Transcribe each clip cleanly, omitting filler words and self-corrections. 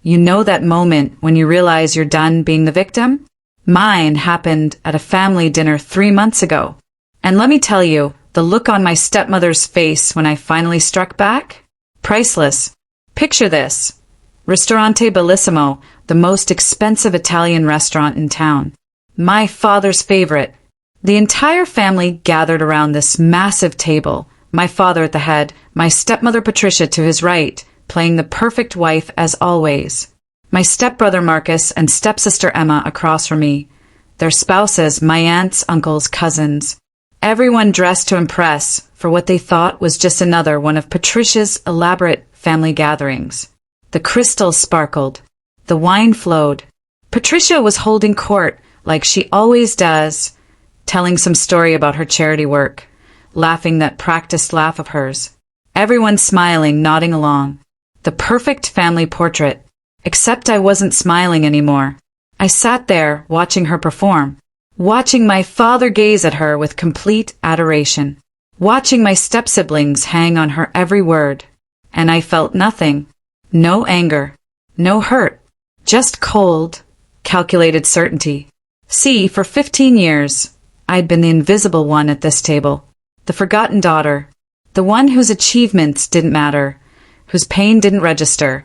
You know that moment when you realize you're done being the victim? Mine happened at a family dinner 3 months ago. And let me tell you, the look on my stepmother's face when I finally struck back? Priceless. Picture this. Ristorante Bellissimo, the most expensive Italian restaurant in town. My father's favorite. The entire family gathered around this massive table, my father at the head, my stepmother Patricia to his right, playing the perfect wife as always. My stepbrother Marcus and stepsister Emma across from me. Their spouses, my aunts, uncles, cousins. Everyone dressed to impress for what they thought was just another one of Patricia's elaborate family gatherings. The crystals sparkled. The wine flowed. Patricia was holding court like she always does, telling some story about her charity work, laughing that practiced laugh of hers. Everyone smiling, nodding along. The perfect family portrait. Except I wasn't smiling anymore. I sat there watching her perform, watching my father gaze at her with complete adoration, watching my step-siblings hang on her every word. And I felt nothing. No anger. No hurt. Just cold, calculated certainty. See, for 15 years, I'd been the invisible one at this table, the forgotten daughter, the one whose achievements didn't matter, whose pain didn't register,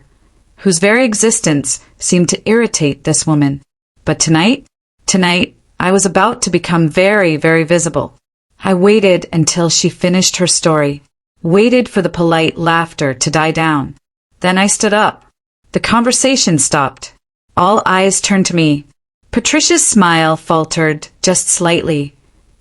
whose very existence seemed to irritate this woman. But tonight, I was about to become very, very visible. I waited until she finished her story, waited for the polite laughter to die down. Then I stood up. The conversation stopped. All eyes turned to me. Patricia's smile faltered just slightly.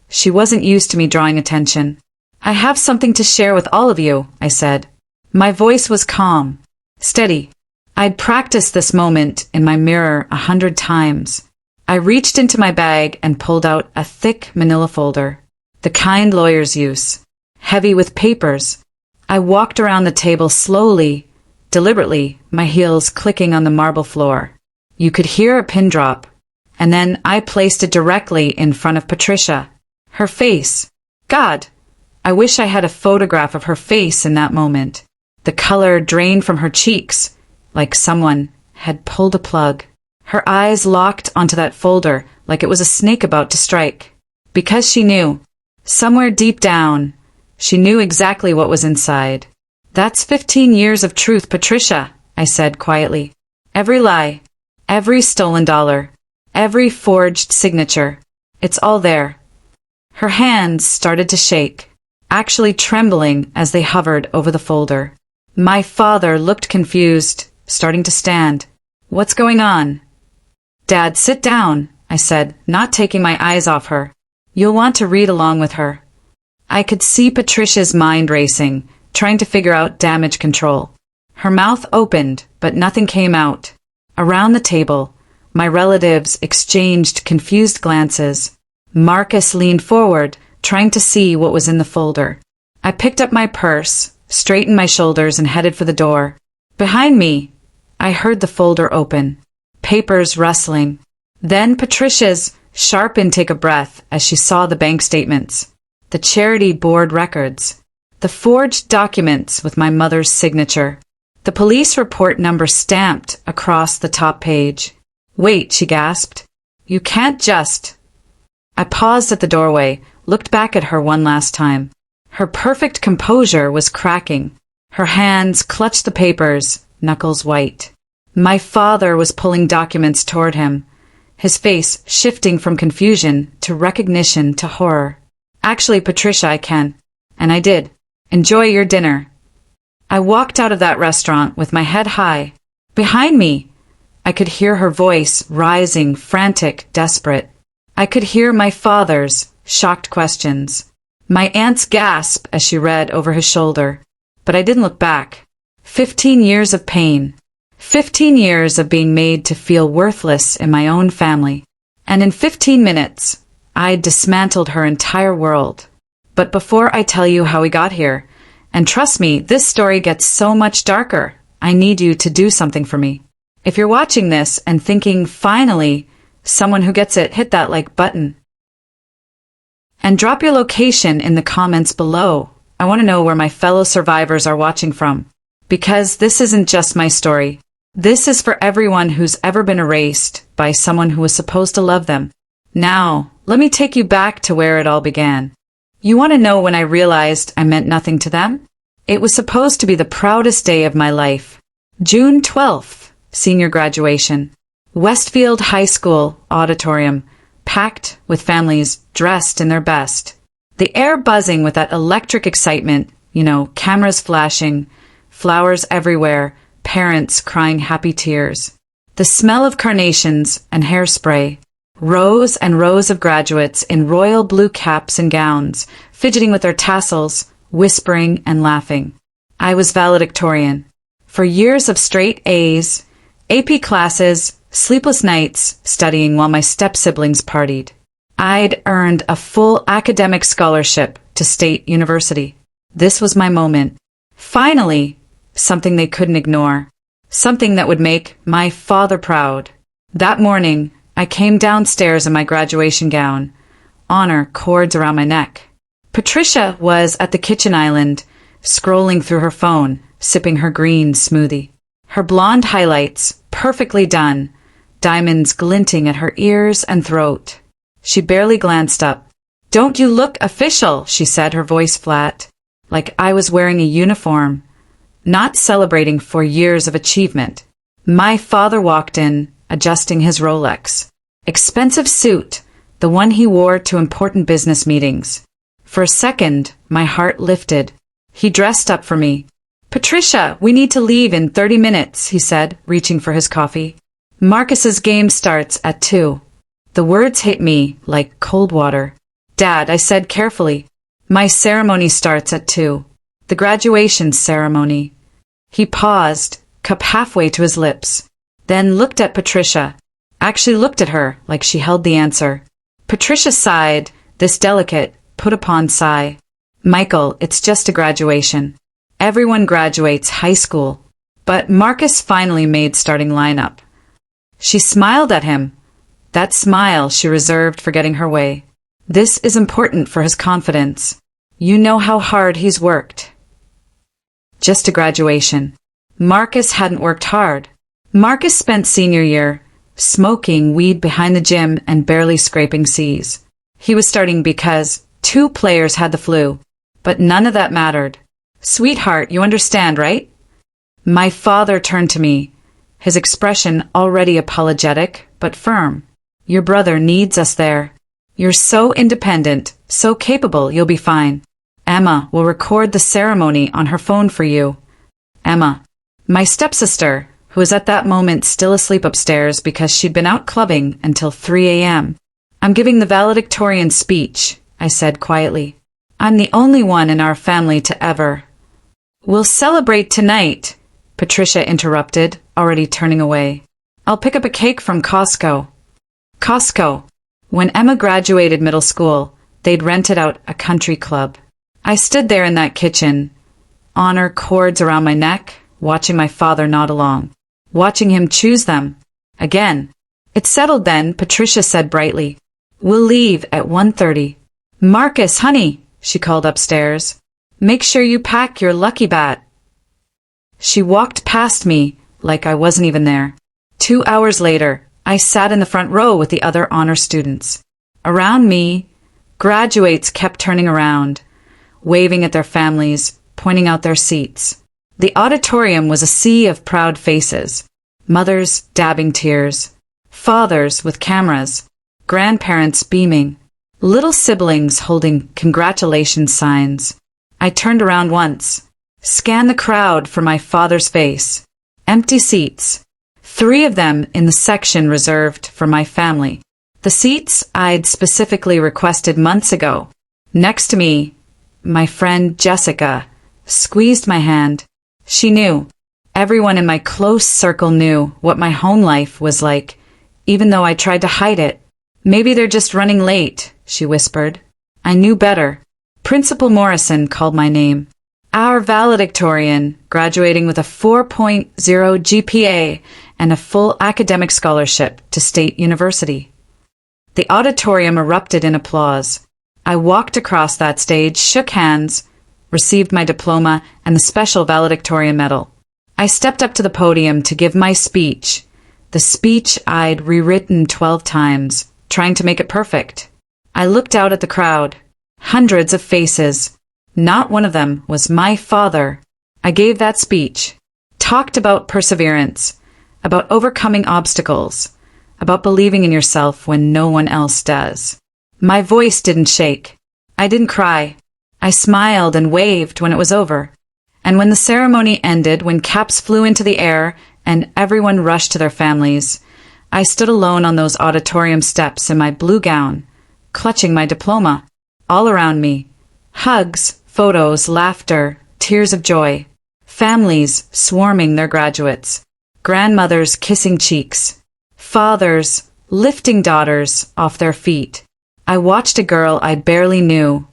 She wasn't used to me drawing attention. I have something to share with all of you, I said. My voice was calm, steady. I'd practiced this moment in my mirror 100 times. I reached into my bag and pulled out a thick manila folder, the kind lawyers use, heavy with papers. I walked around the table slowly, deliberately, my heels clicking on the marble floor. You could hear a pin drop. And then I placed it directly in front of Patricia. Her face. God, I wish I had a photograph of her face in that moment. The color drained from her cheeks, like someone had pulled a plug. Her eyes locked onto that folder like it was a snake about to strike. Because she knew, somewhere deep down, she knew exactly what was inside. That's 15 years of truth, Patricia, I said quietly. Every lie, every stolen dollar, every forged signature. It's all there. Her hands started to shake, actually trembling as they hovered over the folder. My father looked confused, starting to stand. What's going on? Dad, sit down, I said, not taking my eyes off her. You'll want to read along with her. I could see Patricia's mind racing, trying to figure out damage control. Her mouth opened, but nothing came out. Around the table, my relatives exchanged confused glances. Marcus leaned forward, trying to see what was in the folder. I picked up my purse, straightened my shoulders, and headed for the door. Behind me, I heard the folder open, papers rustling. Then Patricia's sharp intake of breath as she saw the bank statements, the charity board records, the forged documents with my mother's signature, the police report number stamped across the top page. Wait, she gasped. You can't just... I paused at the doorway, looked back at her one last time. Her perfect composure was cracking. Her hands clutched the papers, knuckles white. My father was pulling documents toward him, his face shifting from confusion to recognition to horror. Actually, Patricia, I can. And I did. Enjoy your dinner. I walked out of that restaurant with my head high. Behind me, I could hear her voice rising, frantic, desperate. I could hear my father's shocked questions. My aunt's gasp as she read over his shoulder. But I didn't look back. 15 years of pain. 15 years of being made to feel worthless in my own family. And in 15 minutes, I'd dismantled her entire world. But before I tell you how we got here, and trust me, this story gets so much darker, I need you to do something for me. If you're watching this and thinking, finally, someone who gets it, hit that like button. And drop your location in the comments below. I want to know where my fellow survivors are watching from. Because this isn't just my story. This is for everyone who's ever been erased by someone who was supposed to love them. Now, let me take you back to where it all began. You want to know when I realized I meant nothing to them? It was supposed to be the proudest day of my life. June 12th, senior graduation. Westfield High School auditorium, packed with families dressed in their best. The air buzzing with that electric excitement, cameras flashing, flowers everywhere, parents crying happy tears. The smell of carnations and hairspray. Rows and rows of graduates in royal blue caps and gowns, fidgeting with their tassels, whispering and laughing. I was valedictorian. For years of straight A's, AP classes, sleepless nights, studying while my step-siblings partied. I'd earned a full academic scholarship to State University. This was my moment. Finally, something they couldn't ignore. Something that would make my father proud. That morning, I came downstairs in my graduation gown, honor cords around my neck. Patricia was at the kitchen island, scrolling through her phone, sipping her green smoothie. Her blonde highlights, perfectly done, diamonds glinting at her ears and throat. She barely glanced up. "Don't you look official," she said, her voice flat, like I was wearing a uniform, not celebrating 4 years of achievement. My father walked in, adjusting his Rolex. Expensive suit, the one he wore to important business meetings. For a second, my heart lifted. He dressed up for me. "Patricia, we need to leave in 30 minutes, he said, reaching for his coffee. "Marcus's game starts at 2. The words hit me like cold water. "Dad," I said carefully, "my ceremony starts at 2. The graduation ceremony." He paused, cup halfway to his lips, then looked at Patricia. Actually looked at her like she held the answer. Patricia sighed, this delicate, put-upon sigh. "Michael, it's just a graduation. Everyone graduates high school." But Marcus finally made starting lineup. She smiled at him. That smile she reserved for getting her way. "This is important for his confidence. You know how hard he's worked." Just a graduation. Marcus hadn't worked hard. Marcus spent senior year smoking weed behind the gym and barely scraping C's. He was starting because 2 players had the flu, but none of that mattered. "Sweetheart, you understand, right?" My father turned to me, his expression already apologetic but firm. "Your brother needs us there. You're so independent, so capable, you'll be fine. Emma will record the ceremony on her phone for you." Emma, my stepsister, who was at that moment still asleep upstairs because she'd been out clubbing until 3 a.m. "I'm giving the valedictorian speech," I said quietly. "I'm the only one in our family to ever." "We'll celebrate tonight," Patricia interrupted, already turning away. "I'll pick up a cake from Costco." Costco. When Emma graduated middle school, they'd rented out a country club. I stood there in that kitchen, honor cords around my neck, watching my father nod along, watching him choose them. Again. "It's settled then," Patricia said brightly. "We'll leave at 1:30. "Marcus, honey," she called upstairs. "Make sure you pack your lucky bat." She walked past me like I wasn't even there. 2 hours later, I sat in the front row with the other honor students. Around me, graduates kept turning around, waving at their families, pointing out their seats. The auditorium was a sea of proud faces. Mothers dabbing tears. Fathers with cameras. Grandparents beaming. Little siblings holding congratulations signs. I turned around once, scanned the crowd for my father's face. Empty seats. 3 of them in the section reserved for my family. The seats I'd specifically requested months ago. Next to me, my friend Jessica squeezed my hand. She knew. Everyone in my close circle knew what my home life was like, even though I tried to hide it. "Maybe they're just running late," she whispered. I knew better. Principal Morrison called my name. Our valedictorian, graduating with a 4.0 GPA and a full academic scholarship to State University. The auditorium erupted in applause. I walked across that stage, shook hands, received my diploma and the special valedictorian medal. I stepped up to the podium to give my speech, the speech I'd rewritten 12 times, trying to make it perfect. I looked out at the crowd, hundreds of faces. Not one of them was my father. I gave that speech, talked about perseverance, about overcoming obstacles, about believing in yourself when no one else does. My voice didn't shake. I didn't cry. I smiled and waved when it was over. And when the ceremony ended, when caps flew into the air and everyone rushed to their families, I stood alone on those auditorium steps in my blue gown, clutching my diploma. All around me, hugs, photos, laughter, tears of joy, families swarming their graduates, grandmothers kissing cheeks, fathers lifting daughters off their feet. I watched a girl I barely knew,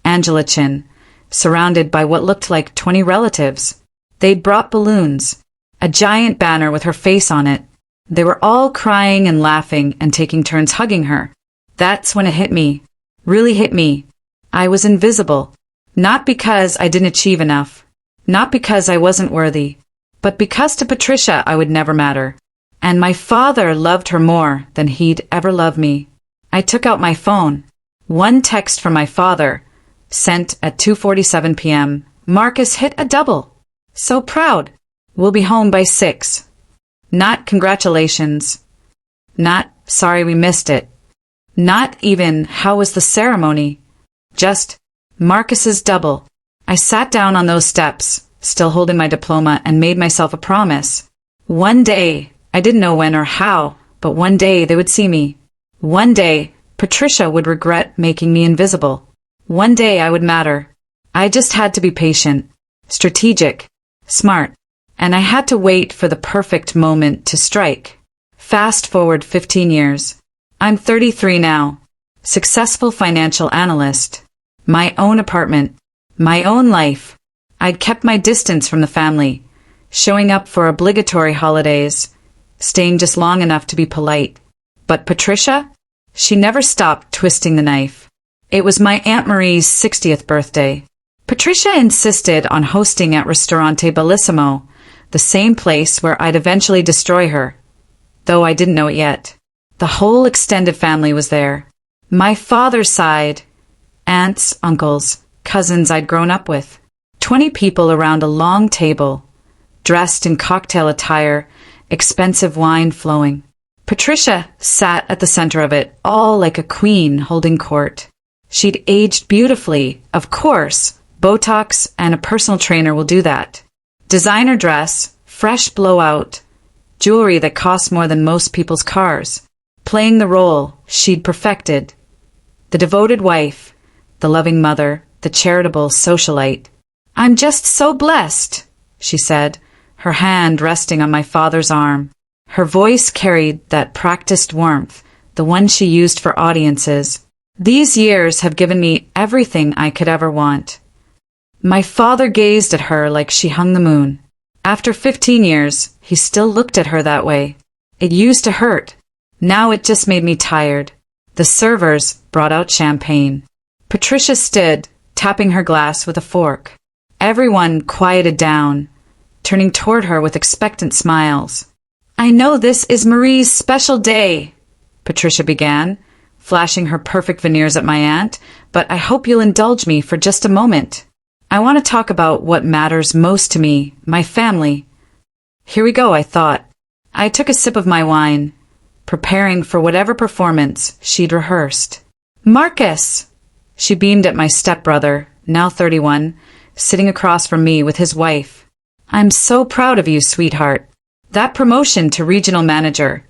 Angela Chin, surrounded by what looked like 20 relatives. They'd brought balloons, a giant banner with her face on it. They were all crying and laughing and taking turns hugging her. That's when it hit me. Really hit me. I was invisible. Not because I didn't achieve enough. Not because I wasn't worthy. But because to Patricia I would never matter. And my father loved her more than he'd ever love me. I took out my phone. One text from my father, sent at 2:47 p.m. Marcus hit a double. So proud. We'll be home by 6. Not congratulations. Not sorry we missed it. Not even how was the ceremony. Just Marcus's double. I sat down on those steps, still holding my diploma, and made myself a promise. One day, I didn't know when or how, but one day they would see me. One day, Patricia would regret making me invisible. One day I would matter. I just had to be patient, strategic, smart, and I had to wait for the perfect moment to strike. Fast forward 15 years. I'm 33 now. Successful financial analyst. My own apartment. My own life. I'd kept my distance from the family, showing up for obligatory holidays, staying just long enough to be polite. But Patricia? She never stopped twisting the knife. It was my Aunt Marie's 60th birthday. Patricia insisted on hosting at Ristorante Bellissimo, the same place where I'd eventually destroy her, though I didn't know it yet. The whole extended family was there. My father's side, aunts, uncles, cousins I'd grown up with. 20 people around a long table, dressed in cocktail attire, expensive wine flowing. Patricia sat at the center of it, all like a queen holding court. She'd aged beautifully, of course. Botox and a personal trainer will do that. Designer dress, fresh blowout, jewelry that costs more than most people's cars. Playing the role she'd perfected. The devoted wife, the loving mother, the charitable socialite. I'm just so blessed, she said, her hand resting on my father's arm. Her voice carried that practiced warmth, the one she used for audiences. These years have given me everything I could ever want. My father gazed at her like she hung the moon. After 15 years, he still looked at her that way. It used to hurt. Now it just made me tired. The servers brought out champagne. Patricia stood, tapping her glass with a fork. Everyone quieted down, turning toward her with expectant smiles. I know this is Marie's special day, Patricia began, flashing her perfect veneers at my aunt, but I hope you'll indulge me for just a moment. I want to talk about what matters most to me, my family. Here we go, I thought. I took a sip of my wine, preparing for whatever performance she'd rehearsed. Marcus! She beamed at my stepbrother, now 31, sitting across from me with his wife. I'm so proud of you, sweetheart. That promotion to regional manager.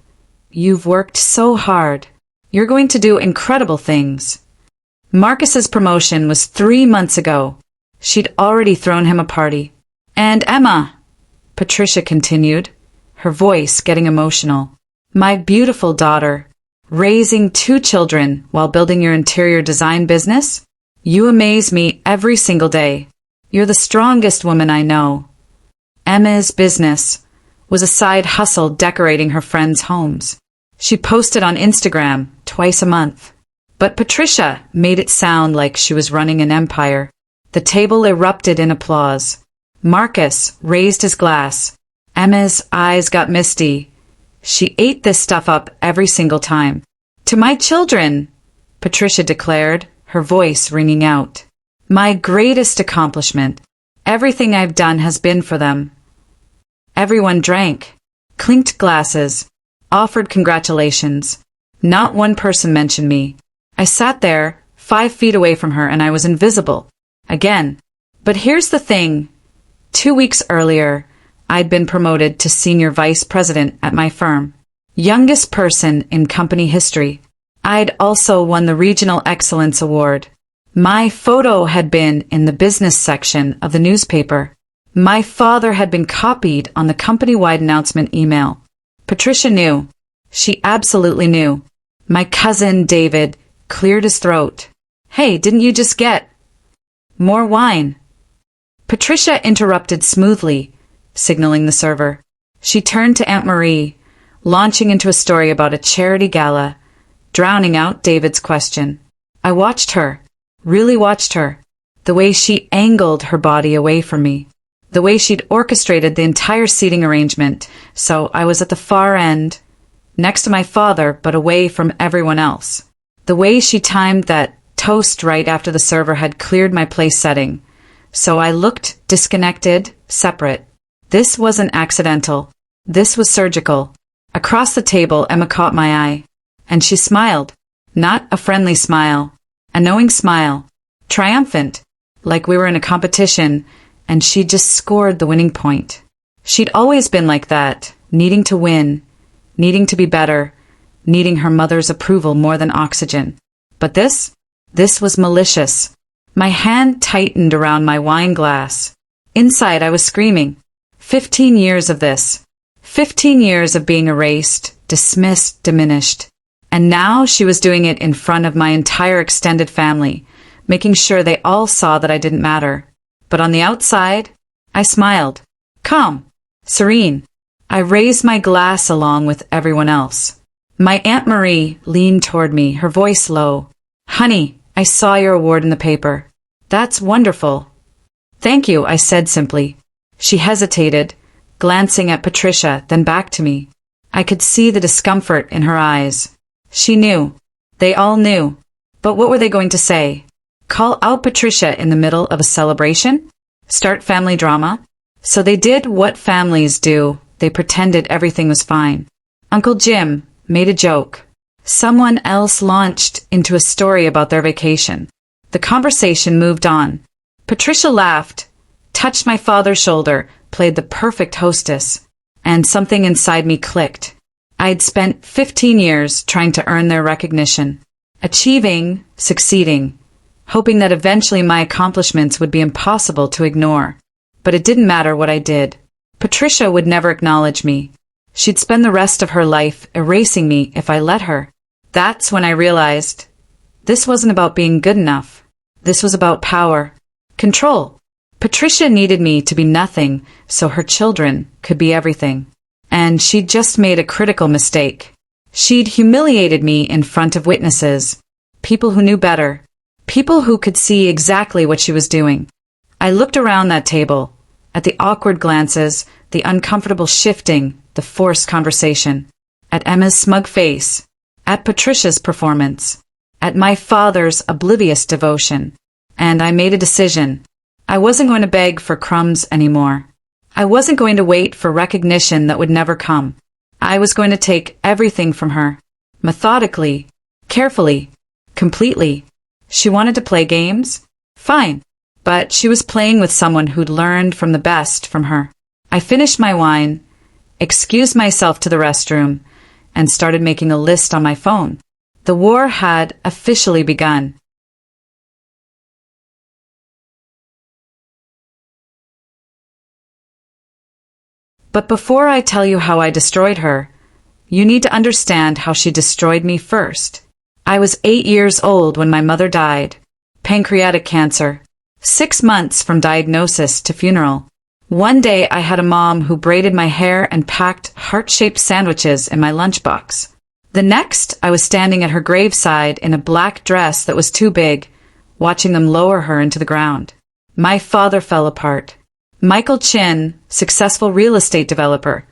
You've worked so hard. You're going to do incredible things. Marcus's promotion was 3 months ago. She'd already thrown him a party. And Emma, Patricia continued, her voice getting emotional. My beautiful daughter, raising 2 children while building your interior design business? You amaze me every single day. You're the strongest woman I know. Emma's business was a side hustle decorating her friends' homes. She posted on Instagram twice a month. But Patricia made it sound like she was running an empire. The table erupted in applause. Marcus raised his glass. Emma's eyes got misty. She ate this stuff up every single time. To my children, Patricia declared, her voice ringing out. My greatest accomplishment. Everything I've done has been for them. Everyone drank, clinked glasses, offered congratulations. Not one person mentioned me. I sat there, 5 feet away from her, and I was invisible. Again. But here's the thing. 2 weeks earlier, I'd been promoted to senior vice president at my firm. Youngest person in company history. I'd also won the Regional Excellence Award. My photo had been in the business section of the newspaper. My father had been copied on the company-wide announcement email. Patricia knew. She absolutely knew. My cousin, David, cleared his throat. Hey, didn't you just get more wine? Patricia interrupted smoothly, signaling the server. She turned to Aunt Marie, launching into a story about a charity gala, drowning out David's question. I watched her, really watched her, the way she angled her body away from me, the way she'd orchestrated the entire seating arrangement, so I was at the far end, next to my father but away from everyone else. The way she timed that toast right after the server had cleared my place setting, so I looked disconnected, separate. This wasn't accidental. This was surgical. Across the table, Emma caught my eye, and she smiled. Not a friendly smile. A knowing smile. Triumphant. Like we were in a competition, and she'd just scored the winning point. She'd always been like that, needing to win, needing to be better, needing her mother's approval more than oxygen. But this was malicious. My hand tightened around my wine glass. Inside I was screaming. 15 years of this. 15 years of being erased, dismissed, diminished. And now she was doing it in front of my entire extended family, making sure they all saw that I didn't matter. But on the outside, I smiled. Calm. Serene. I raised my glass along with everyone else. My Aunt Marie leaned toward me, her voice low. Honey, I saw your award in the paper. That's wonderful. Thank you, I said simply. She hesitated, glancing at Patricia, then back to me. I could see the discomfort in her eyes. She knew. They all knew. But what were they going to say? Call out Patricia in the middle of a celebration? Start family drama? So they did what families do. They pretended everything was fine. Uncle Jim made a joke. Someone else launched into a story about their vacation. The conversation moved on. Patricia laughed, touched my father's shoulder, played the perfect hostess, and something inside me clicked. I'd spent 15 years trying to earn their recognition, achieving, succeeding, hoping that eventually my accomplishments would be impossible to ignore. But it didn't matter what I did. Patricia would never acknowledge me. She'd spend the rest of her life erasing me if I let her. That's when I realized this wasn't about being good enough. This was about power. Control. Patricia needed me to be nothing so her children could be everything. And she'd just made a critical mistake. She'd humiliated me in front of witnesses, people who knew better, people who could see exactly what she was doing. I looked around that table, at the awkward glances, the uncomfortable shifting, the forced conversation, at Emma's smug face, at Patricia's performance, at my father's oblivious devotion. And I made a decision. I wasn't going to beg for crumbs anymore. I wasn't going to wait for recognition that would never come. I was going to take everything from her. Methodically, carefully, completely. She wanted to play games? Fine. But she was playing with someone who'd learned from the best from her. I finished my wine, excused myself to the restroom, and started making a list on my phone. The war had officially begun. But before I tell you how I destroyed her, you need to understand how she destroyed me first. I was 8 years old when my mother died. Pancreatic cancer. 6 months from diagnosis to funeral. One day I had a mom who braided my hair and packed heart-shaped sandwiches in my lunchbox. The next, I was standing at her graveside in a black dress that was too big, watching them lower her into the ground. My father fell apart. Michael Chin, successful real estate developer,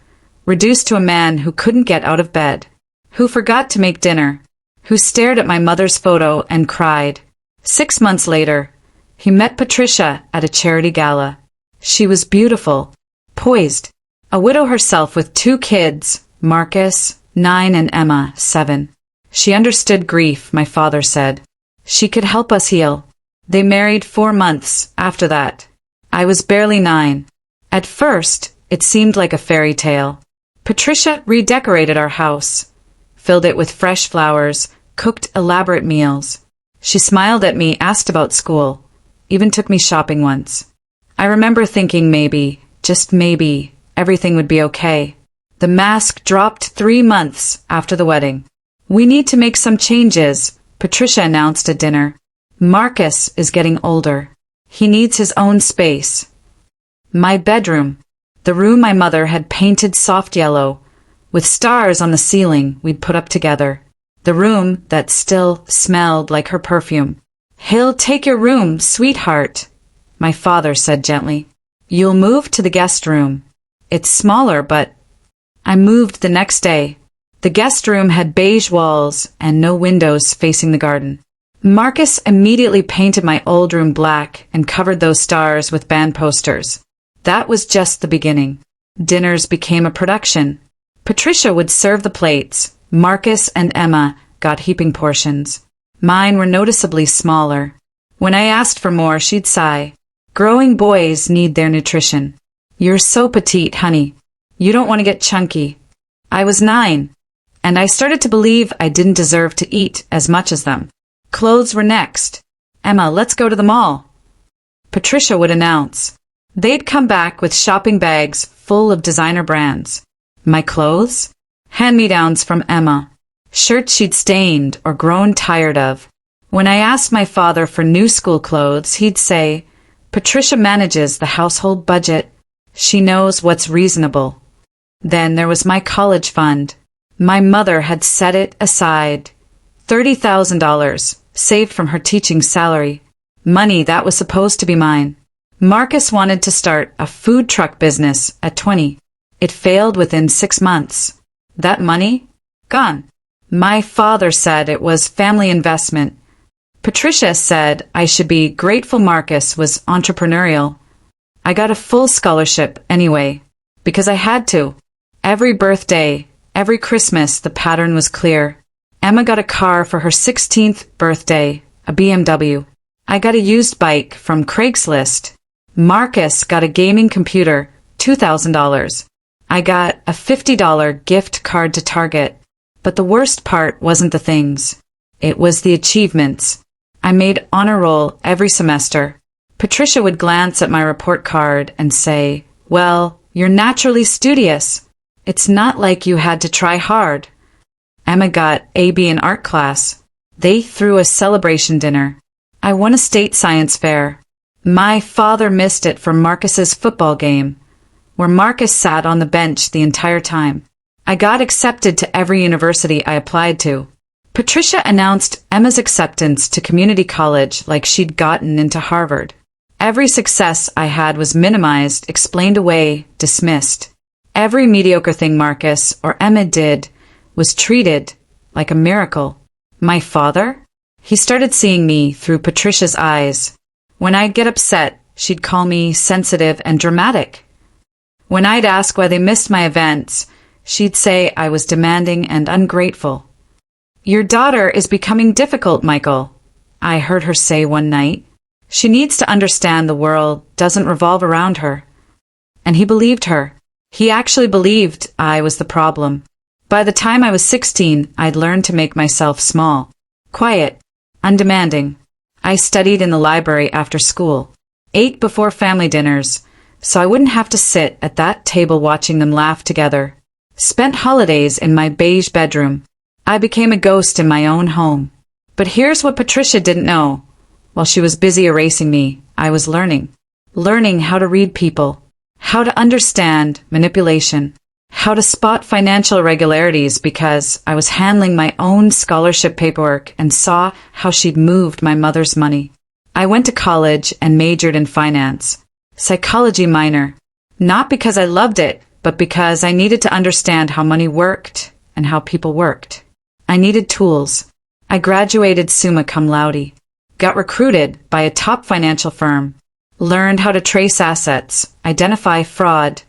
reduced to a man who couldn't get out of bed, who forgot to make dinner, who stared at my mother's photo and cried. 6 months later, he met Patricia at a charity gala. She was beautiful, poised, a widow herself with 2 kids, Marcus, 9, and Emma, 7. She understood grief, my father said. She could help us heal. They married 4 months after that. I was barely 9. At first, it seemed like a fairy tale. Patricia redecorated our house, filled it with fresh flowers, cooked elaborate meals. She smiled at me, asked about school, even took me shopping once. I remember thinking maybe, just maybe, everything would be okay. The mask dropped 3 months after the wedding. We need to make some changes, Patricia announced at dinner. Marcus is getting older. He needs his own space. My bedroom, the room my mother had painted soft yellow, with stars on the ceiling we'd put up together. The room that still smelled like her perfume. He'll take your room, sweetheart, my father said gently. You'll move to the guest room. It's smaller, but... I moved the next day. The guest room had beige walls and no windows facing the garden. Marcus immediately painted my old room black and covered those stars with band posters. That was just the beginning. Dinners became a production. Patricia would serve the plates. Marcus and Emma got heaping portions. Mine were noticeably smaller. When I asked for more, she'd sigh. Growing boys need their nutrition. You're so petite, honey. You don't want to get chunky. I was 9, and I started to believe I didn't deserve to eat as much as them. Clothes were next. Emma, let's go to the mall. Patricia would announce. They'd come back with shopping bags full of designer brands. My clothes? Hand-me-downs from Emma. Shirts she'd stained or grown tired of. When I asked my father for new school clothes, he'd say, Patricia manages the household budget. She knows what's reasonable. Then there was my college fund. My mother had set it aside. $30,000, saved from her teaching salary. Money that was supposed to be mine. Marcus wanted to start a food truck business at 20. It failed within 6 months. That money? Gone. My father said it was family investment. Patricia said I should be grateful Marcus was entrepreneurial. I got a full scholarship anyway, because I had to. Every birthday, every Christmas, the pattern was clear. Emma got a car for her 16th birthday, a BMW. I got a used bike from Craigslist. Marcus got a gaming computer, $2,000. I got a $50 gift card to Target. But the worst part wasn't the things. It was the achievements. I made honor roll every semester. Patricia would glance at my report card and say, well, you're naturally studious. It's not like you had to try hard. Emma got AB in art class. They threw a celebration dinner. I won a state science fair. My father missed it for Marcus's football game, where Marcus sat on the bench the entire time. I got accepted to every university I applied to. Patricia announced Emma's acceptance to community college like she'd gotten into Harvard. Every success I had was minimized, explained away, dismissed. Every mediocre thing Marcus or Emma did was treated like a miracle. My father? He started seeing me through Patricia's eyes. When I'd get upset, she'd call me sensitive and dramatic. When I'd ask why they missed my events, she'd say I was demanding and ungrateful. Your daughter is becoming difficult, Michael, I heard her say one night. She needs to understand the world doesn't revolve around her. And he believed her. He actually believed I was the problem. By the time I was 16, I'd learned to make myself small, quiet, undemanding. I studied in the library after school, ate before family dinners, so I wouldn't have to sit at that table watching them laugh together. Spent holidays in my beige bedroom. I became a ghost in my own home. But here's what Patricia didn't know. While she was busy erasing me, I was learning. Learning how to read people, how to understand manipulation, how to spot financial irregularities because I was handling my own scholarship paperwork and saw how she'd moved my mother's money. I went to college and majored in finance. psychology minor. Not because I loved it, but because I needed to understand how money worked and how people worked. I needed tools. I graduated summa cum laude, got recruited by a top financial firm, learned how to trace assets, identify fraud,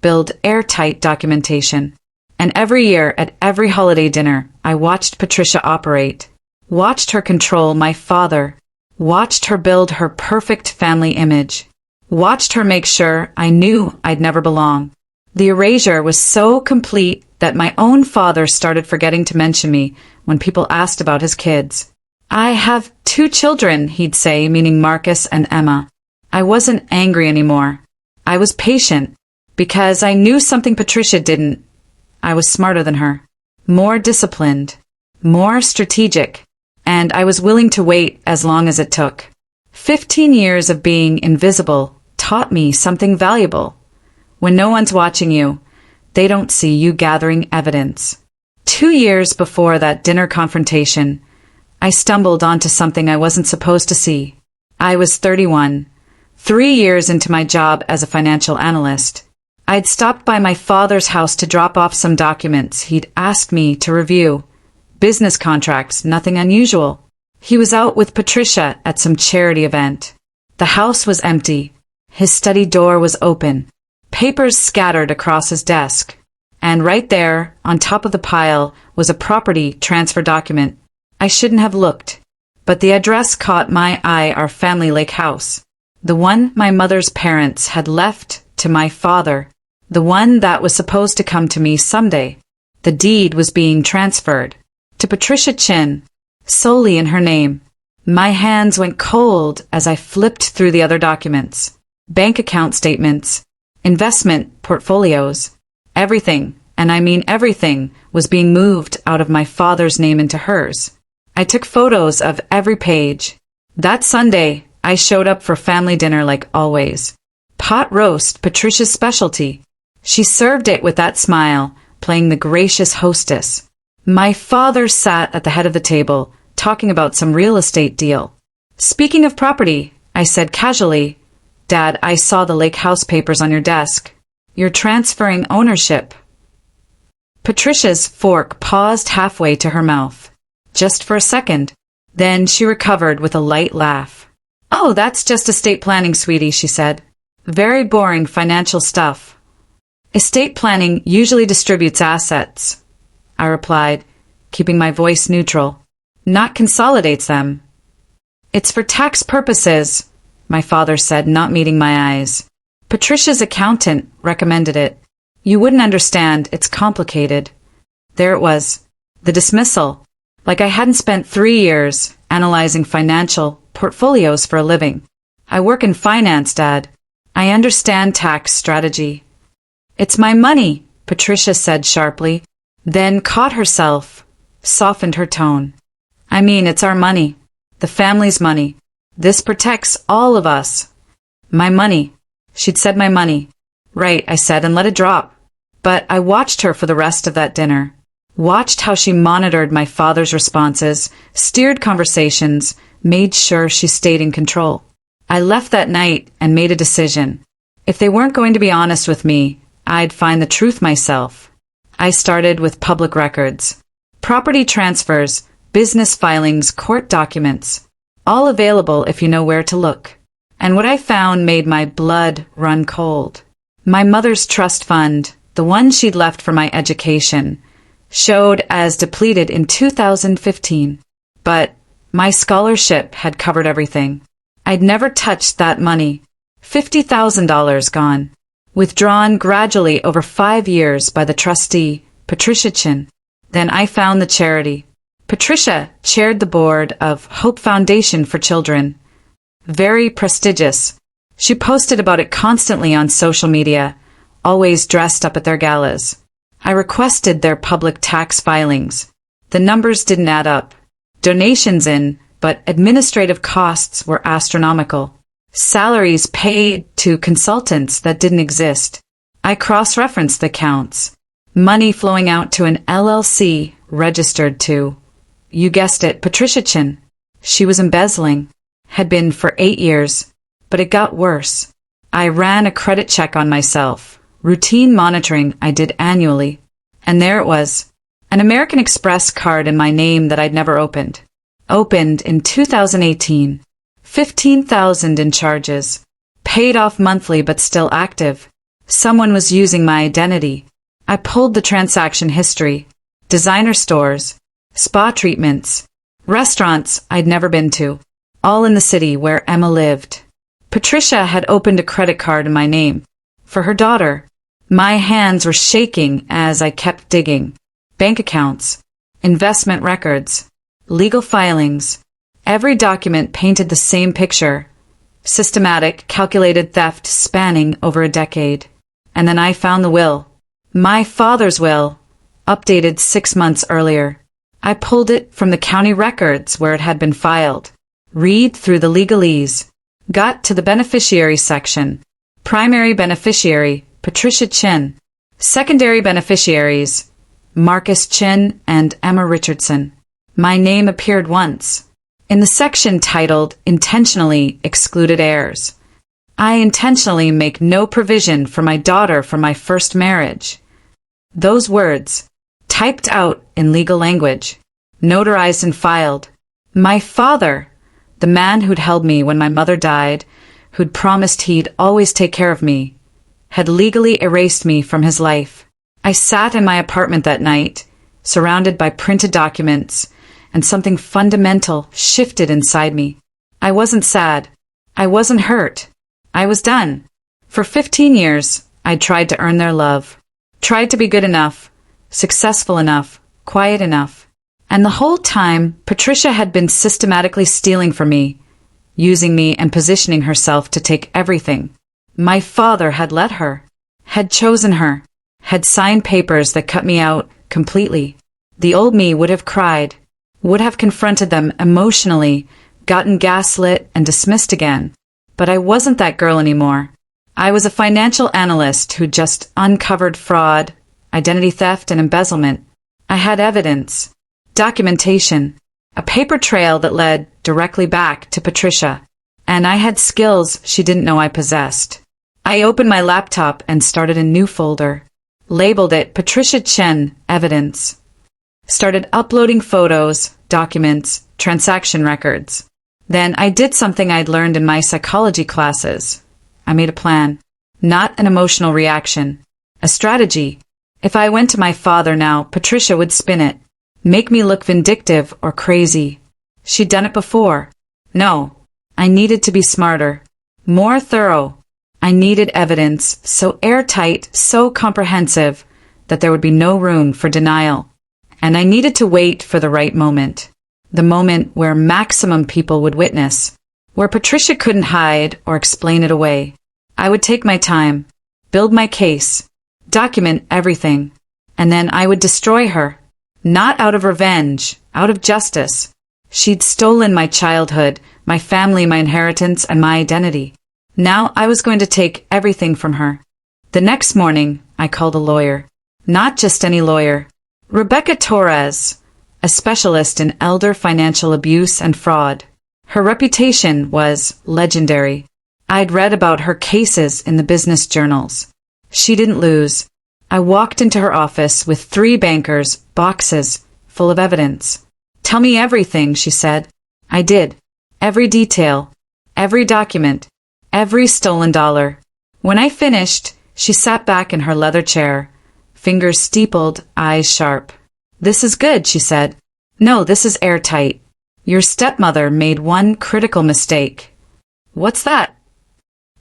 build airtight documentation. And every year at every holiday dinner, I watched Patricia operate, watched her control my father, watched her build her perfect family image, watched her make sure I knew I'd never belong. The erasure was so complete that my own father started forgetting to mention me when people asked about his kids. I have 2 children, he'd say, meaning Marcus and Emma. I wasn't angry anymore. I was patient, because I knew something Patricia didn't. I was smarter than her, more disciplined, more strategic, and I was willing to wait as long as it took. 15 years of being invisible taught me something valuable. When no one's watching you, they don't see you gathering evidence. 2 years before that dinner confrontation, I stumbled onto something I wasn't supposed to see. I was 31, 3 years into my job as a financial analyst. I'd stopped by my father's house to drop off some documents he'd asked me to review. Business contracts, nothing unusual. He was out with Patricia at some charity event. The house was empty. His study door was open. Papers scattered across his desk. And right there, on top of the pile, was a property transfer document. I shouldn't have looked. But the address caught my eye, our family lake house. The one my mother's parents had left to my father. The one that was supposed to come to me someday. The deed was being transferred to Patricia Chin, solely in her name. My hands went cold as I flipped through the other documents. Bank account statements, investment portfolios. Everything, and I mean everything, was being moved out of my father's name into hers. I took photos of every page. That Sunday, I showed up for family dinner like always. Pot roast, Patricia's specialty. She served it with that smile, playing the gracious hostess. My father sat at the head of the table, talking about some real estate deal. Speaking of property, I said casually, Dad, I saw the lake house papers on your desk. You're transferring ownership. Patricia's fork paused halfway to her mouth. Just for a second. Then she recovered with a light laugh. Oh, that's just estate planning, sweetie, she said. Very boring financial stuff. Estate planning usually distributes assets, I replied, keeping my voice neutral. Not consolidates them. It's for tax purposes, my father said, not meeting my eyes. Patricia's accountant recommended it. You wouldn't understand, it's complicated. There it was. The dismissal. Like I hadn't spent 3 years analyzing financial portfolios for a living. I work in finance, Dad. I understand tax strategy. It's my money, Patricia said sharply, then caught herself, softened her tone. I mean, it's our money. The family's money. This protects all of us. My money. She'd said my money. Right, I said, and let it drop. But I watched her for the rest of that dinner. Watched how she monitored my father's responses, steered conversations, made sure she stayed in control. I left that night and made a decision. If they weren't going to be honest with me, I'd find the truth myself. I started with public records. Property transfers, business filings, court documents. All available if you know where to look. And what I found made my blood run cold. My mother's trust fund, the one she'd left for my education, showed as depleted in 2015. But my scholarship had covered everything. I'd never touched that money. $50,000 gone. Withdrawn gradually over 5 years by the trustee, Patricia Chin. Then I found the charity. Patricia chaired the board of Hope Foundation for Children. Very prestigious. She posted about it constantly on social media, always dressed up at their galas. I requested their public tax filings. The numbers didn't add up. Donations in, but administrative costs were astronomical. Salaries paid to consultants that didn't exist. I cross-referenced the counts. Money flowing out to an LLC registered to, you guessed it, Patricia Chin. She was embezzling. Had been for 8 years. But it got worse. I ran a credit check on myself, routine monitoring I did annually, and there it was, an American Express card in my name that I'd never opened. Opened in 2018. $15,000 in charges. Paid off monthly but still active. Someone was using my identity. I pulled the transaction history. Designer stores. Spa treatments. Restaurants I'd never been to. All in the city where Emma lived. Patricia had opened a credit card in my name. For her daughter. My hands were shaking as I kept digging. Bank accounts. Investment records. Legal filings. Every document painted the same picture. Systematic, calculated theft spanning over a decade. And then I found the will. My father's will. Updated 6 months earlier. I pulled it from the county records where it had been filed. Read through the legalese. Got to the beneficiary section. Primary beneficiary, Patricia Chin. Secondary beneficiaries, Marcus Chin and Emma Richardson. My name appeared once. In the section titled Intentionally Excluded Heirs. I intentionally make no provision for my daughter from my first marriage. Those words, typed out in legal language, notarized and filed. My father, the man who'd held me when my mother died, who'd promised he'd always take care of me, had legally erased me from his life. I sat in my apartment that night, surrounded by printed documents, and something fundamental shifted inside me. I wasn't sad. I wasn't hurt. I was done. For 15 years, I'd tried to earn their love. Tried to be good enough, successful enough, quiet enough. And the whole time, Patricia had been systematically stealing from me, using me and positioning herself to take everything. My father had let her, had chosen her, had signed papers that cut me out completely. The old me would have cried, would have confronted them emotionally, gotten gaslit and dismissed again. But I wasn't that girl anymore. I was a financial analyst who just uncovered fraud, identity theft, and embezzlement. I had evidence, documentation, a paper trail that led directly back to Patricia. And I had skills she didn't know I possessed. I opened my laptop and started a new folder. Labeled it Patricia Chen Evidence. Started uploading photos, documents, transaction records. Then I did something I'd learned in my psychology classes. I made a plan. Not an emotional reaction. A strategy. If I went to my father now, Patricia would spin it. Make me look vindictive or crazy. She'd done it before. No. I needed to be smarter. More thorough. I needed evidence so airtight, so comprehensive, that there would be no room for denial. And I needed to wait for the right moment. The moment where maximum people would witness. Where Patricia couldn't hide or explain it away. I would take my time, build my case, document everything, and then I would destroy her. Not out of revenge, out of justice. She'd stolen my childhood, my family, my inheritance, and my identity. Now I was going to take everything from her. The next morning, I called a lawyer. Not just any lawyer. Rebecca Torres, a specialist in elder financial abuse and fraud. Her reputation was legendary. I'd read about her cases in the business journals. She didn't lose. I walked into her office with 3 bankers, boxes full of evidence. Tell me everything, she said. I did. Every detail, every document, every stolen dollar. When I finished, she sat back in her leather chair, fingers steepled, eyes sharp. This is good, she said. No, this is airtight. Your stepmother made one critical mistake. What's that?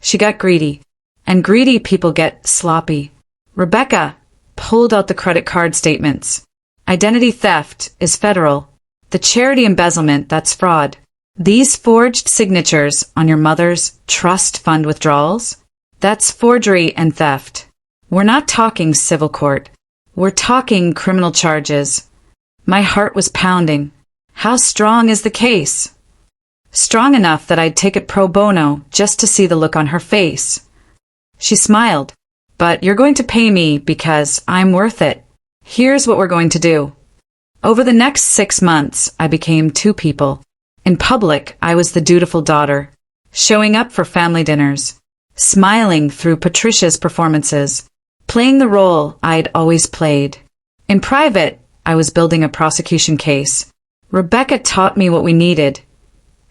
She got greedy. And greedy people get sloppy. Rebecca pulled out the credit card statements. Identity theft is federal. The charity embezzlement, that's fraud. These forged signatures on your mother's trust fund withdrawals, that's forgery and theft. We're not talking civil court. We're talking criminal charges. My heart was pounding. How strong is the case? Strong enough that I'd take it pro bono just to see the look on her face. She smiled. But you're going to pay me because I'm worth it. Here's what we're going to do. Over the next 6 months, I became 2 people. In public, I was the dutiful daughter, showing up for family dinners, smiling through Patricia's performances, playing the role I'd always played. In private, I was building a prosecution case. Rebecca taught me what we needed: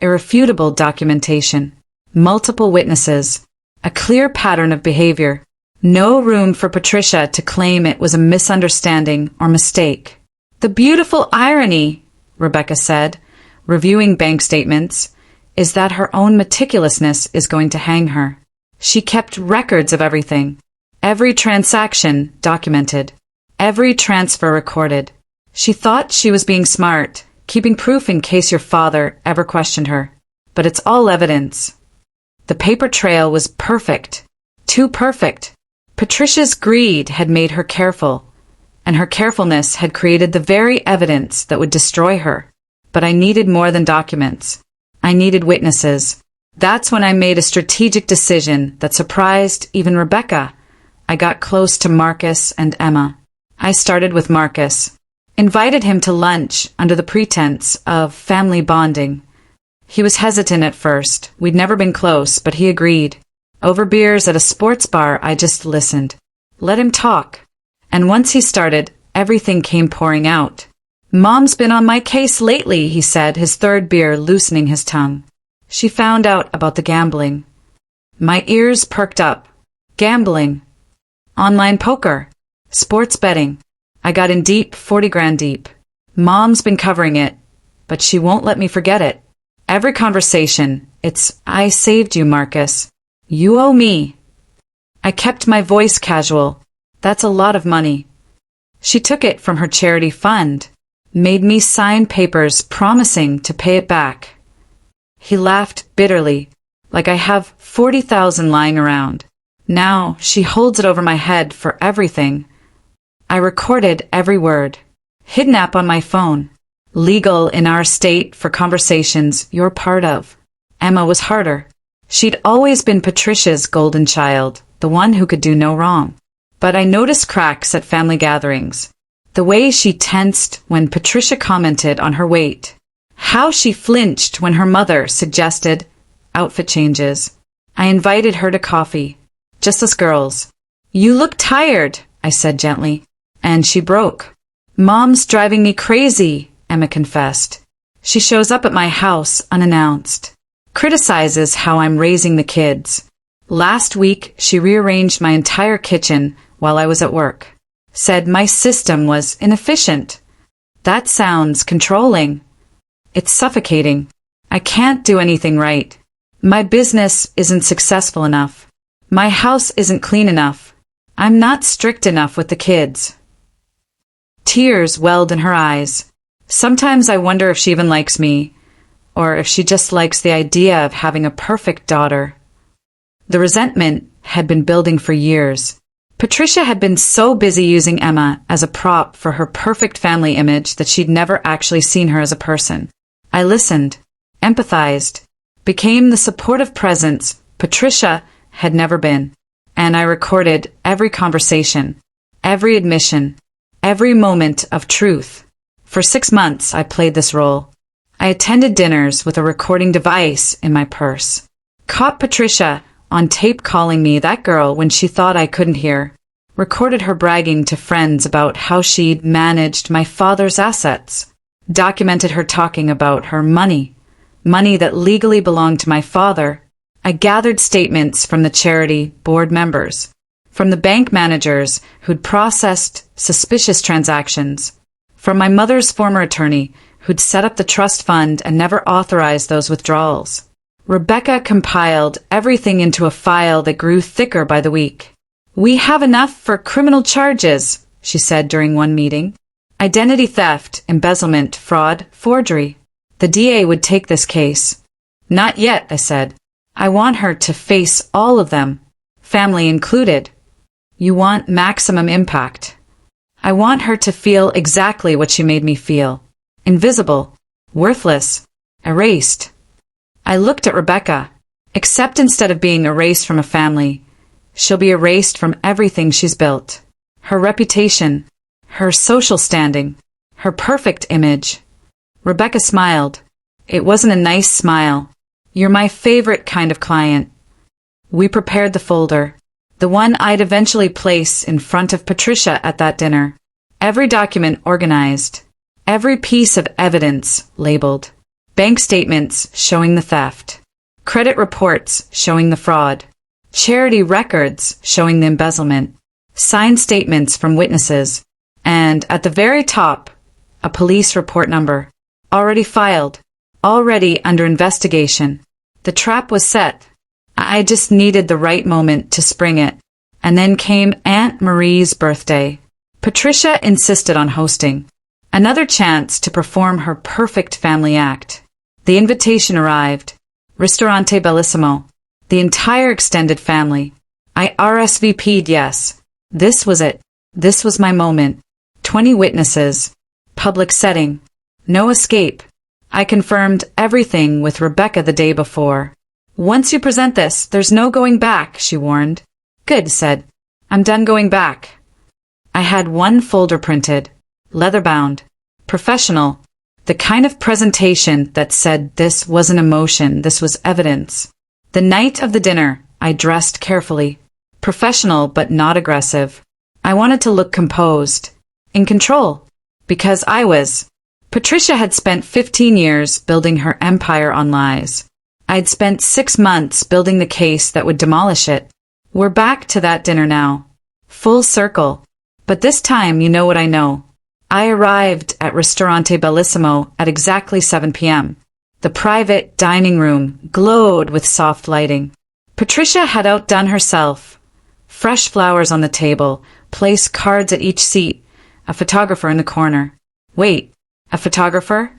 irrefutable documentation, multiple witnesses, a clear pattern of behavior, no room for Patricia to claim it was a misunderstanding or mistake. "The beautiful irony," Rebecca said, reviewing bank statements, "is that her own meticulousness is going to hang her. She kept records of everything. Every transaction documented. Every transfer recorded. She thought she was being smart, keeping proof in case your father ever questioned her. But it's all evidence." The paper trail was perfect. Too perfect. Patricia's greed had made her careful, and her carefulness had created the very evidence that would destroy her. But I needed more than documents. I needed witnesses. That's when I made a strategic decision that surprised even Rebecca. I got close to Marcus and Emma. I started with Marcus. Invited him to lunch under the pretense of family bonding. He was hesitant at first. We'd never been close, but he agreed. Over beers at a sports bar, I just listened. Let him talk. And once he started, everything came pouring out. "Mom's been on my case lately," he said, his third beer loosening his tongue. "She found out about the gambling." My ears perked up. Gambling. Online poker. Sports betting. I got in deep, 40 grand deep. Mom's been covering it, but she won't let me forget it. Every conversation, it's, "I saved you, Marcus. You owe me." I kept my voice casual. "That's a lot of money." She took it from her charity fund, made me sign papers promising to pay it back. He laughed bitterly, like I have 40,000 lying around. Now she holds it over my head for everything. I recorded every word. Hidden app on my phone. Legal in our state for conversations you're part of. Emma was harder. She'd always been Patricia's golden child, the one who could do no wrong. But I noticed cracks at family gatherings. The way she tensed when Patricia commented on her weight. How she flinched when her mother suggested outfit changes. I invited her to coffee. Just us girls. "You look tired," I said gently. And she broke. "Mom's driving me crazy," Emma confessed. "She shows up at my house unannounced. Criticizes how I'm raising the kids. Last week, she rearranged my entire kitchen while I was at work. Said my system was inefficient. That sounds controlling. It's suffocating. I can't do anything right. My business isn't successful enough. My house isn't clean enough. I'm not strict enough with the kids." Tears welled in her eyes. Sometimes I wonder if she even likes me, or if she just likes the idea of having a perfect daughter. The resentment had been building for years. Patricia had been so busy using Emma as a prop for her perfect family image that she'd never actually seen her as a person. I listened, empathized, became the supportive presence Patricia had never been, and I recorded every conversation, every admission, every moment of truth. For 6 months I played this role. I attended dinners with a recording device in my purse. Caught Patricia on tape calling me that girl when she thought I couldn't hear. Recorded her bragging to friends about how she'd managed my father's assets. Documented her talking about her money that legally belonged to my father. I gathered statements from the charity board members, from the bank managers who'd processed suspicious transactions, from my mother's former attorney who'd set up the trust fund and never authorized those withdrawals. Rebecca compiled everything into a file that grew thicker by the week. "We have enough for criminal charges," she said during one meeting. "Identity theft, embezzlement, fraud, forgery. The DA would take this case." "Not yet," I said. "I want her to face all of them, family included." "You want maximum impact." "I want her to feel exactly what she made me feel. Invisible, worthless, erased." I looked at Rebecca. Except instead of being erased from a family, she'll be erased from everything she's built. Her reputation, her social standing, her perfect image. Rebecca smiled. It wasn't a nice smile. "You're my favorite kind of client." We prepared the folder, the one I'd eventually place in front of Patricia at that dinner. Every document organized, every piece of evidence labeled, bank statements showing the theft, credit reports showing the fraud, charity records showing the embezzlement, signed statements from witnesses, and at the very top, a police report number, already filed, already under investigation. The trap was set. I just needed the right moment to spring it. And then came Aunt Marie's birthday. Patricia insisted on hosting. Another chance to perform her perfect family act. The invitation arrived. Ristorante Bellissimo. The entire extended family. I RSVP'd yes. This was it. This was my moment. 20 witnesses. Public setting. No escape. I confirmed everything with Rebecca the day before. Once you present this, there's no going back, she warned. Good, said. I'm done going back. I had one folder printed, leather-bound, professional, the kind of presentation that said this wasn't emotion, this was evidence. The night of the dinner, I dressed carefully, professional but not aggressive. I wanted to look composed, in control, because I was. Patricia had spent 15 years building her empire on lies. I'd spent 6 months building the case that would demolish it. We're back to that dinner now. Full circle. But this time you know what I know. I arrived at Ristorante Bellissimo at exactly 7 p.m. The private dining room glowed with soft lighting. Patricia had outdone herself. Fresh flowers on the table, placed cards at each seat, a photographer in the corner. Wait, a photographer?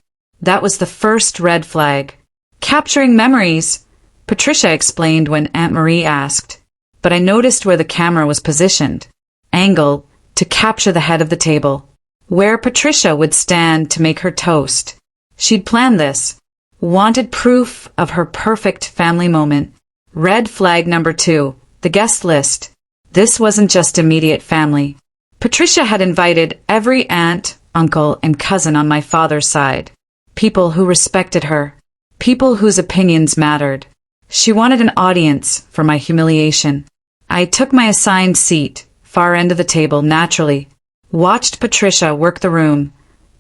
That was the first red flag. Capturing memories, Patricia explained when Aunt Marie asked. But I noticed where the camera was positioned. Angle to capture the head of the table. Where Patricia would stand to make her toast. She'd planned this. Wanted proof of her perfect family moment. Red flag number 2, the guest list. This wasn't just immediate family. Patricia had invited every aunt, uncle, and cousin on my father's side. People who respected her. People whose opinions mattered. She wanted an audience for my humiliation. I took my assigned seat, far end of the table, naturally. Watched Patricia work the room,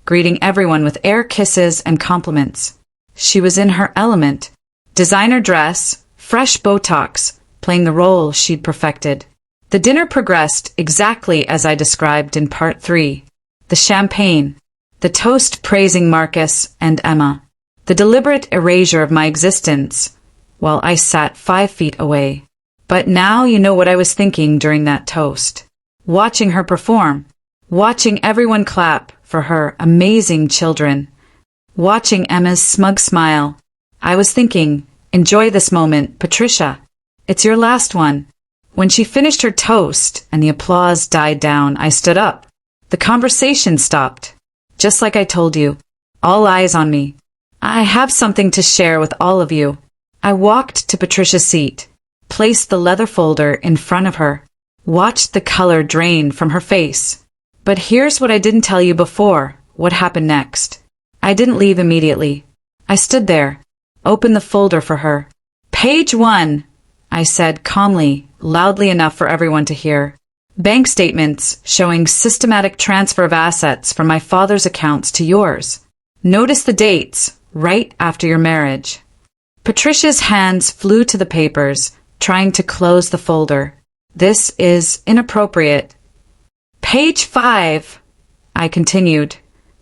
greeting everyone with air kisses and compliments. She was in her element. Designer dress, fresh Botox, playing the role she'd perfected. The dinner progressed exactly as I described in part 3. The champagne, the toast praising Marcus and Emma, the deliberate erasure of my existence, while I sat 5 feet away. But now you know what I was thinking during that toast. Watching her perform, watching everyone clap for her amazing children, watching Emma's smug smile. I was thinking, enjoy this moment, Patricia. It's your last one. When she finished her toast and the applause died down, I stood up. The conversation stopped. Just like I told you. All eyes on me. I have something to share with all of you. I walked to Patricia's seat, placed the leather folder in front of her, watched the color drain from her face. But here's what I didn't tell you before, what happened next. I didn't leave immediately. I stood there, opened the folder for her. Page 1, I said calmly, loudly enough for everyone to hear. Bank statements showing systematic transfer of assets from my father's accounts to yours. Notice the dates, right after your marriage. Patricia's hands flew to the papers, trying to close the folder. This is inappropriate. Page 5, I continued,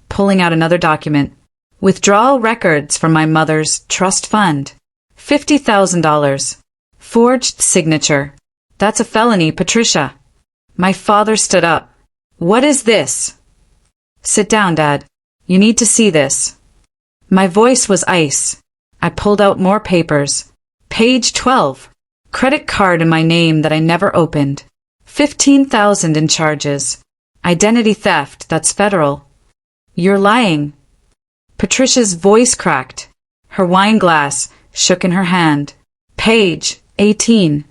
pulling out another document. Withdrawal records from my mother's trust fund. $50,000. Forged signature. That's a felony, Patricia. My father stood up. What is this? Sit down, Dad. You need to see this. My voice was ice. I pulled out more papers. Page 12. Credit card in my name that I never opened. $15,000 in charges. Identity theft, that's federal. You're lying. Patricia's voice cracked. Her wine glass shook in her hand. Page 18.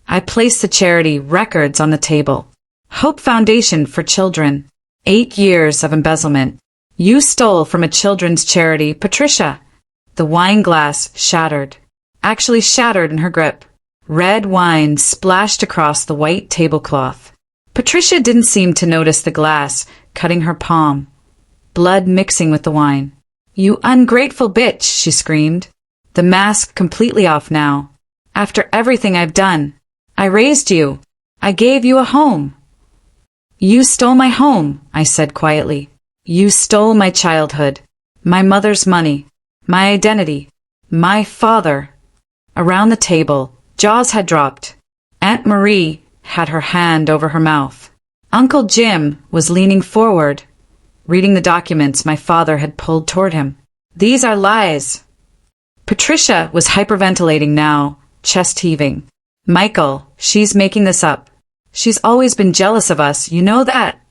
I placed the charity records on the table. Hope Foundation for Children. 8 years of embezzlement. You stole from a children's charity, Patricia. The wine glass shattered. Actually shattered in her grip. Red wine splashed across the white tablecloth. Patricia didn't seem to notice the glass cutting her palm, blood mixing with the wine. "You ungrateful bitch," she screamed, the mask completely off now. "After everything I've done. I raised you. I gave you a home." "You stole my home," I said quietly. "You stole my childhood, my mother's money, my identity, my father." Around the table, jaws had dropped. Aunt Marie had her hand over her mouth. Uncle Jim was leaning forward, reading the documents my father had pulled toward him. "These are lies." Patricia was hyperventilating now, chest heaving. "Michael, she's making this up. She's always been jealous of us, you know that."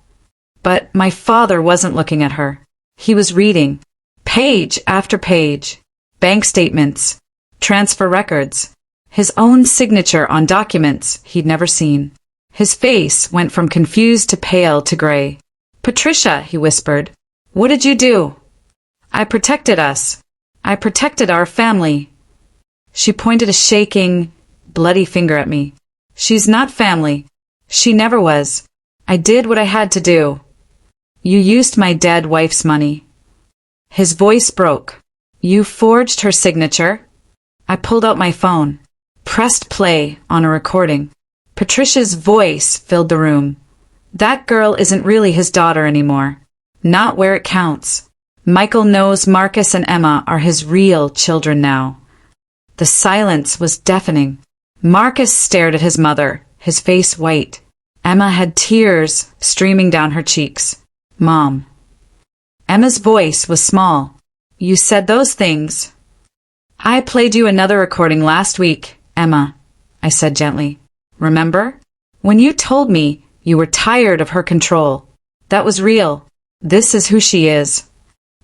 But my father wasn't looking at her. He was reading, page after page, bank statements, transfer records, his own signature on documents he'd never seen. His face went from confused to pale to gray. "Patricia," he whispered, "what did you do?" "I protected us. I protected our family." She pointed a shaking, bloody finger at me. "She's not family. She never was. I did what I had to do. You used my dead wife's money." His voice broke. "You forged her signature?" I pulled out my phone, pressed play on a recording. Patricia's voice filled the room. "That girl isn't really his daughter anymore. Not where it counts. Michael knows Marcus and Emma are his real children now." The silence was deafening. Marcus stared at his mother, his face white. Emma had tears streaming down her cheeks. "Mom." Emma's voice was small. "You said those things." "I played you another recording last week, Emma," I said gently. "Remember? When you told me you were tired of her control. That was real. This is who she is."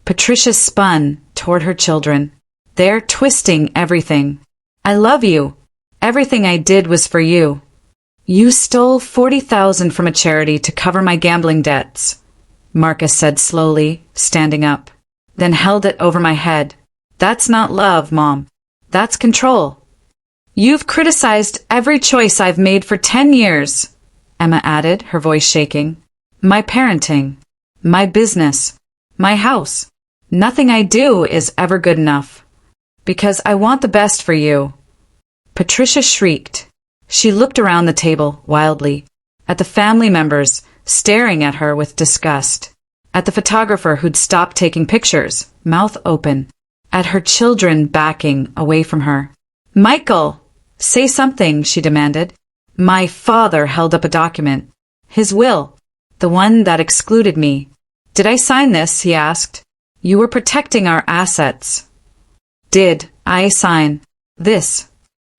Patricia spun toward her children. "They're twisting everything. I love you. Everything I did was for you. You stole $40,000 from a charity to cover my gambling debts," Marcus said slowly, standing up, then held it over my head. "That's not love, Mom. That's control." "You've criticized every choice I've made for 10 years, Emma added, her voice shaking. "My parenting, my business, my house. Nothing I do is ever good enough. Because I want the best for you." Patricia shrieked. She looked around the table wildly, at the family members staring at her with disgust, at the photographer who'd stopped taking pictures, mouth open, at her children backing away from her. "Michael, say something," she demanded. My father held up a document. His will, the one that excluded me. "Did I sign this?" he asked. "You were protecting our assets." "Did I sign this?"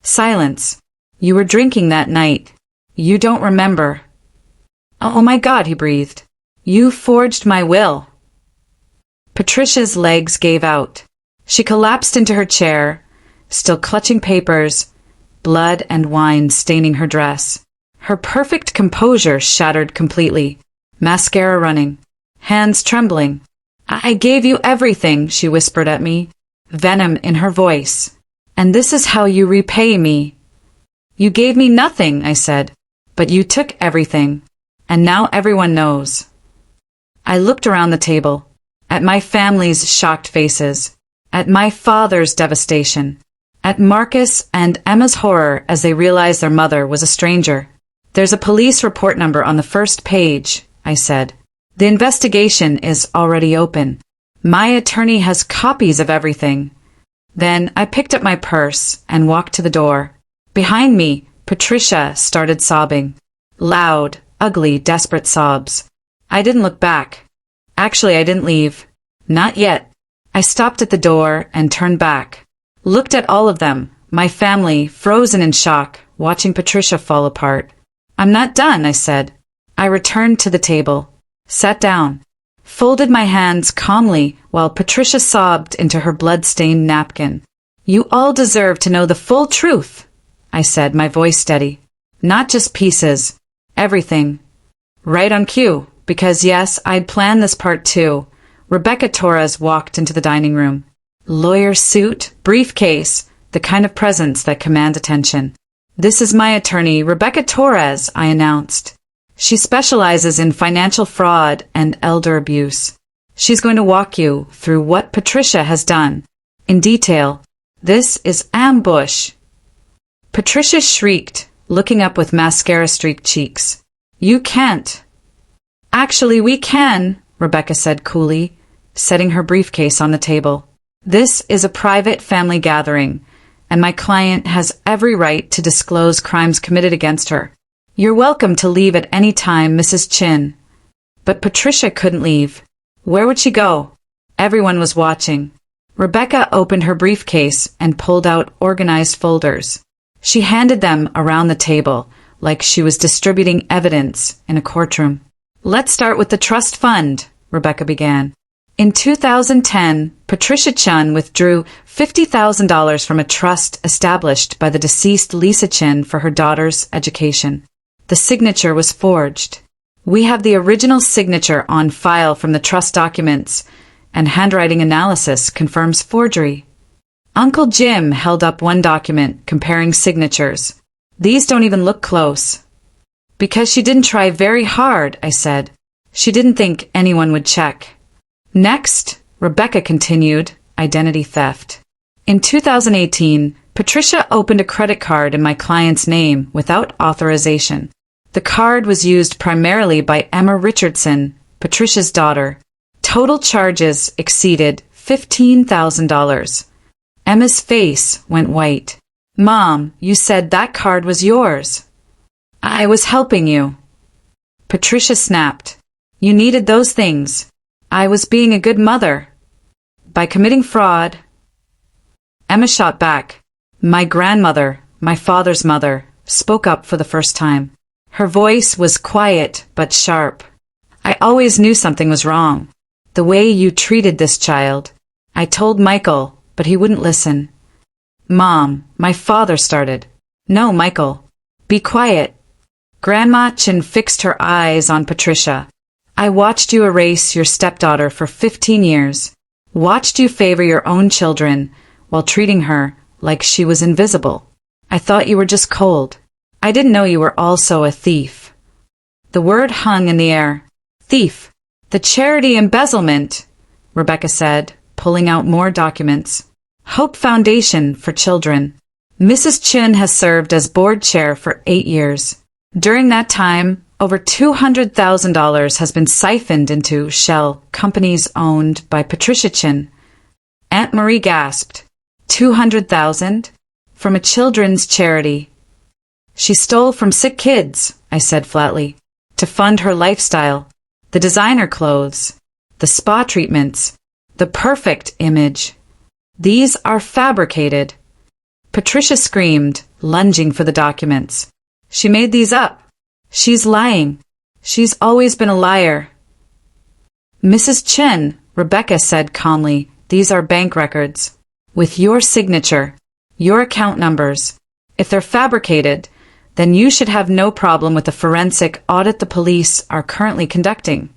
Silence. "You were drinking that night. You don't remember." "Oh my God," he breathed. "You forged my will." Patricia's legs gave out. She collapsed into her chair, still clutching papers, blood and wine staining her dress. Her perfect composure shattered completely, mascara running, hands trembling. "I gave you everything," she whispered at me, venom in her voice. "And this is how you repay me." "You gave me nothing," I said, "but you took everything, and now everyone knows." I looked around the table, at my family's shocked faces, at my father's devastation, at Marcus and Emma's horror as they realized their mother was a stranger. "There's a police report number on the first page," I said. "The investigation is already open. My attorney has copies of everything." Then I picked up my purse and walked to the door. Behind me, Patricia started sobbing. Loud, ugly, desperate sobs. I didn't look back. Actually, I didn't leave. Not yet. I stopped at the door and turned back. Looked at all of them, my family, frozen in shock, watching Patricia fall apart. "I'm not done," I said. I returned to the table, sat down, folded my hands calmly while Patricia sobbed into her blood-stained napkin. "You all deserve to know the full truth," I said, my voice steady. "Not just pieces. Everything. Right on cue, because yes, I'd planned this part too." Rebecca Torres walked into the dining room. Lawyer suit, briefcase, the kind of presence that command attention. This is my attorney, Rebecca Torres, I announced. She specializes in financial fraud and elder abuse. She's going to walk you through what Patricia has done. In detail. This is ambush. Patricia shrieked, looking up with mascara-streaked cheeks. You can't. Actually, we can, Rebecca said coolly, setting her briefcase on the table. This is a private family gathering, and my client has every right to disclose crimes committed against her. You're welcome to leave at any time, Mrs. Chin. But Patricia couldn't leave. Where would she go? Everyone was watching. Rebecca opened her briefcase and pulled out organized folders. She handed them around the table, like she was distributing evidence in a courtroom. Let's start with the trust fund, Rebecca began. In 2010, Patricia Chun withdrew $50,000 from a trust established by the deceased Lisa Chin for her daughter's education. The signature was forged. We have the original signature on file from the trust documents, and handwriting analysis confirms forgery. Uncle Jim held up one document comparing signatures. These don't even look close. Because she didn't try very hard, I said. She didn't think anyone would check. Next, Rebecca continued, identity theft. In 2018, Patricia opened a credit card in my client's name without authorization. The card was used primarily by Emma Richardson, Patricia's daughter. Total charges exceeded $15,000. Emma's face went white. Mom, you said that card was yours. I was helping you. Patricia snapped. You needed those things. I was being a good mother. By committing fraud. Emma shot back. My grandmother, my father's mother, spoke up for the first time. Her voice was quiet but sharp. I always knew something was wrong. The way you treated this child. I told Michael, but he wouldn't listen. Mom, my father started. No, Michael. Be quiet. Grandma Chin fixed her eyes on Patricia. I watched you erase your stepdaughter for 15 years. Watched you favor your own children while treating her like she was invisible. I thought you were just cold. I didn't know you were also a thief. The word hung in the air. Thief. The charity embezzlement, Rebecca said, pulling out more documents. Hope Foundation for Children. Mrs. Chin has served as board chair for 8 years. During that time, over $200,000 has been siphoned into shell companies owned by Patricia Chin. Aunt Marie gasped. $200,000? From a children's charity. She stole from sick kids, I said flatly, to fund her lifestyle, the designer clothes, the spa treatments, the perfect image. These are fabricated. Patricia screamed, lunging for the documents. She made these up. She's lying. She's always been a liar. Mrs. Chen, Rebecca said calmly, these are bank records. With your signature, your account numbers. If they're fabricated, then you should have no problem with the forensic audit the police are currently conducting.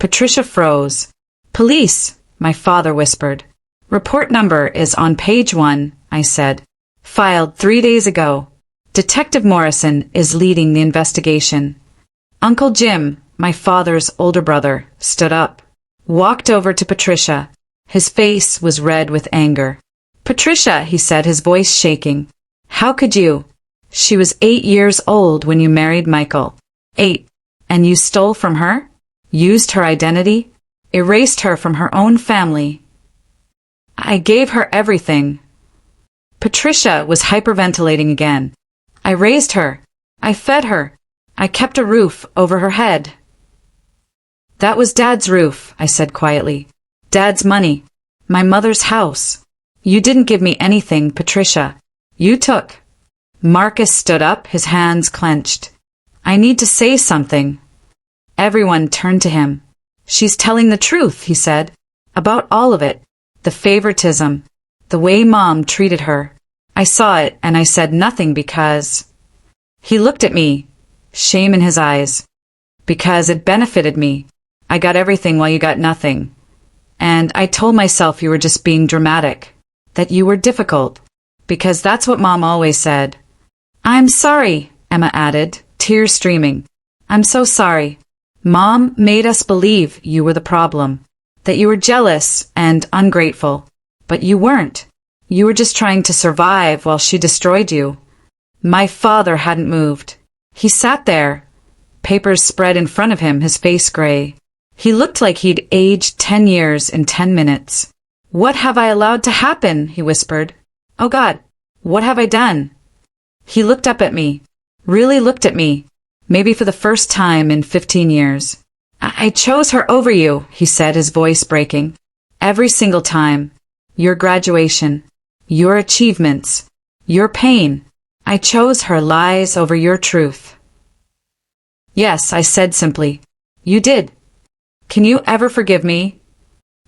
Patricia froze. Police, my father whispered. Report number is on page 1, I said. Filed 3 days ago. Detective Morrison is leading the investigation. Uncle Jim, my father's older brother, stood up, walked over to Patricia. His face was red with anger. Patricia, he said, his voice shaking. How could you? She was 8 years old when you married Michael. 8. And you stole from her? Used her identity? Erased her from her own family? I gave her everything. Patricia was hyperventilating again. I raised her. I fed her. I kept a roof over her head. That was Dad's roof, I said quietly. Dad's money. My mother's house. You didn't give me anything, Patricia. You took. Marcus stood up, his hands clenched. I need to say something. Everyone turned to him. She's telling the truth, he said. About all of it. The favoritism. The way Mom treated her. I saw it and I said nothing because... He looked at me, shame in his eyes. Because it benefited me. I got everything while you got nothing. And I told myself you were just being dramatic. That you were difficult. Because that's what Mom always said. I'm sorry, Emma added, tears streaming. I'm so sorry. Mom made us believe you were the problem, that you were jealous and ungrateful. But you weren't. You were just trying to survive while she destroyed you. My father hadn't moved. He sat there, papers spread in front of him, his face gray. He looked like he'd aged 10 years in 10 minutes. What have I allowed to happen? He whispered. Oh God, what have I done? He looked up at me, really looked at me, maybe for the first time in 15 years. I chose her over you, he said, his voice breaking. Every single time. Your graduation, your achievements, your pain. I chose her lies over your truth. Yes, I said simply. You did. Can you ever forgive me?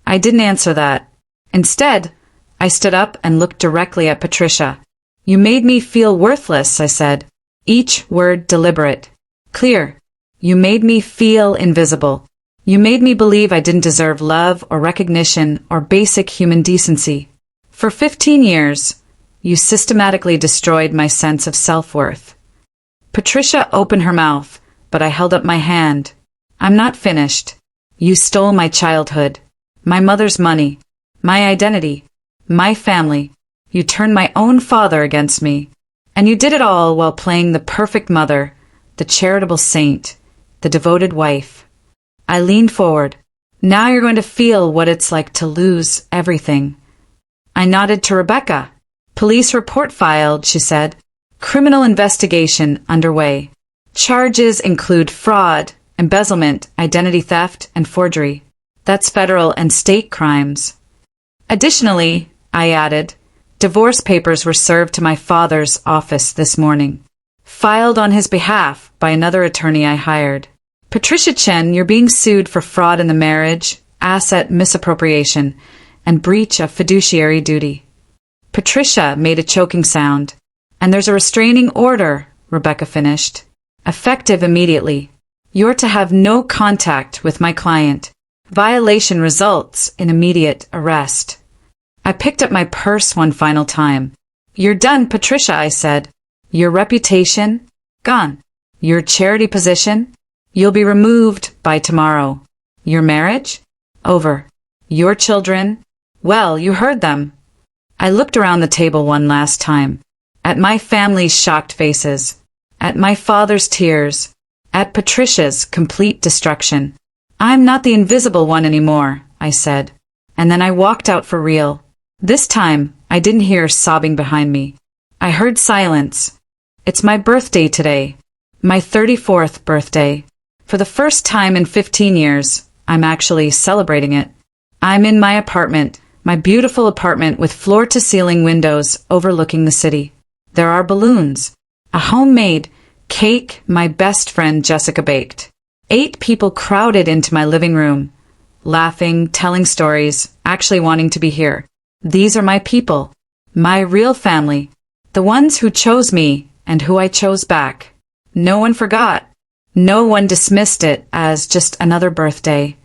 I didn't answer that. Instead, I stood up and looked directly at Patricia. You made me feel worthless, I said. Each word deliberate. Clear. You made me feel invisible. You made me believe I didn't deserve love or recognition or basic human decency. For 15 years, you systematically destroyed my sense of self-worth. Patricia opened her mouth, but I held up my hand. I'm not finished. You stole my childhood, my mother's money, my identity, my family. You turned my own father against me. And you did it all while playing the perfect mother, the charitable saint, the devoted wife. I leaned forward. Now you're going to feel what it's like to lose everything. I nodded to Rebecca. Police report filed, she said. Criminal investigation underway. Charges include fraud, embezzlement, identity theft, and forgery. That's federal and state crimes. Additionally, I added, divorce papers were served to my father's office this morning, filed on his behalf by another attorney I hired. Patricia Chen, you're being sued for fraud in the marriage, asset misappropriation, and breach of fiduciary duty. Patricia made a choking sound. And there's a restraining order, Rebecca finished. Effective immediately. You're to have no contact with my client. Violation results in immediate arrest. I picked up my purse one final time. You're done, Patricia, I said. Your reputation? Gone. Your charity position? You'll be removed by tomorrow. Your marriage? Over. Your children? Well, you heard them. I looked around the table one last time. At my family's shocked faces. At my father's tears. At Patricia's complete destruction. I'm not the invisible one anymore, I said. And then I walked out for real. This time, I didn't hear sobbing behind me. I heard silence. It's my birthday today. My 34th birthday. For the first time in 15 years, I'm actually celebrating it. I'm in my apartment, my beautiful apartment with floor-to-ceiling windows overlooking the city. There are balloons. A homemade cake my best friend Jessica baked. 8 people crowded into my living room, laughing, telling stories, actually wanting to be here. These are my people, my real family, the ones who chose me and who I chose back. No one forgot. No one dismissed it as just another birthday.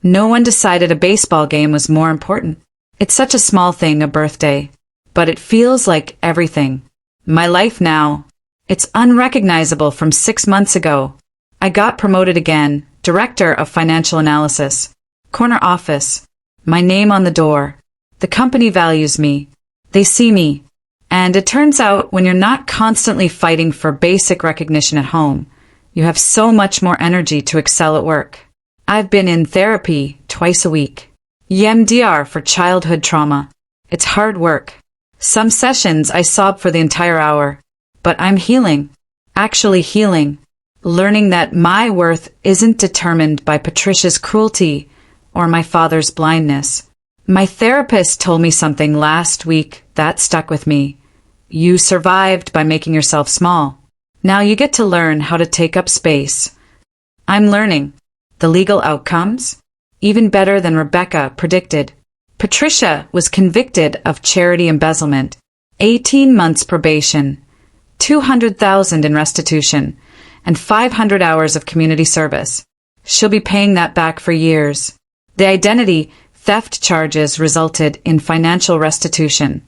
No one decided a baseball game was more important. It's such a small thing, a birthday, but it feels like everything. My life now, it's unrecognizable from 6 months ago. I got promoted again, director of financial analysis, corner office, my name on the door. The company values me. They see me. And it turns out when you're not constantly fighting for basic recognition at home, you have so much more energy to excel at work. I've been in therapy twice a week. EMDR for childhood trauma. It's hard work. Some sessions I sob for the entire hour. But I'm healing. Actually healing. Learning that my worth isn't determined by Patricia's cruelty or my father's blindness. My therapist told me something last week that stuck with me. You survived by making yourself small. Now you get to learn how to take up space. I'm learning. The legal outcomes? Even better than Rebecca predicted. Patricia was convicted of charity embezzlement, 18 months probation, $200,000 in restitution, and 500 hours of community service. She'll be paying that back for years. The identity theft charges resulted in financial restitution,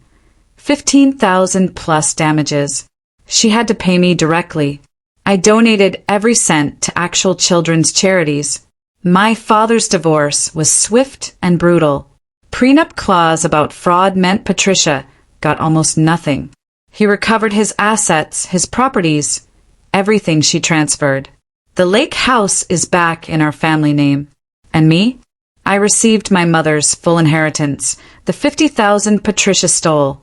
$15,000 plus damages. She had to pay me directly. I donated every cent to actual children's charities. My father's divorce was swift and brutal. Prenup clause about fraud meant Patricia got almost nothing. He recovered his assets, his properties, everything she transferred. The lake house is back in our family name. And me? I received my mother's full inheritance, the $50,000 Patricia stole,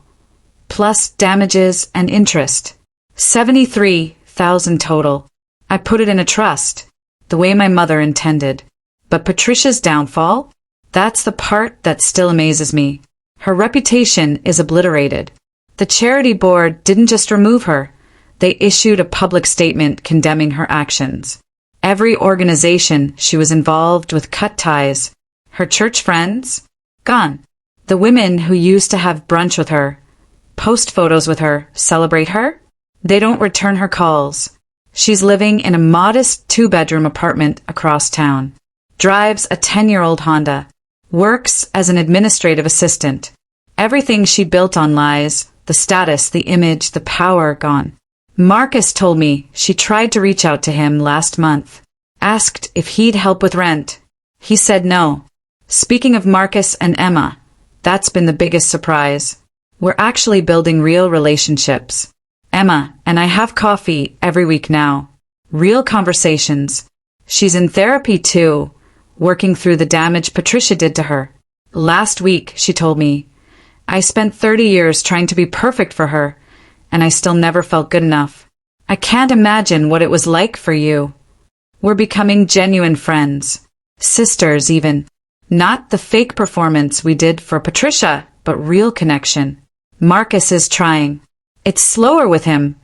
plus damages and interest. $73,000 total. I put it in a trust, the way my mother intended. But Patricia's downfall? That's the part that still amazes me. Her reputation is obliterated. The charity board didn't just remove her. They issued a public statement condemning her actions. Every organization she was involved with cut ties. Her church friends? Gone. The women who used to have brunch with her, post photos with her, celebrate her? They don't return her calls. She's living in a modest 2-bedroom apartment across town. Drives a 10-year-old Honda. Works as an administrative assistant. Everything she built on lies, the status, the image, the power gone. Marcus told me she tried to reach out to him last month. Asked if he'd help with rent. He said no. Speaking of Marcus and Emma, that's been the biggest surprise. We're actually building real relationships. Emma and I have coffee every week now. Real conversations. She's in therapy too, working through the damage Patricia did to her. Last week, she told me, I spent 30 years trying to be perfect for her, and I still never felt good enough. I can't imagine what it was like for you. We're becoming genuine friends. Sisters, even. Not the fake performance we did for Patricia, but real connection. Marcus is trying. It's slower with him.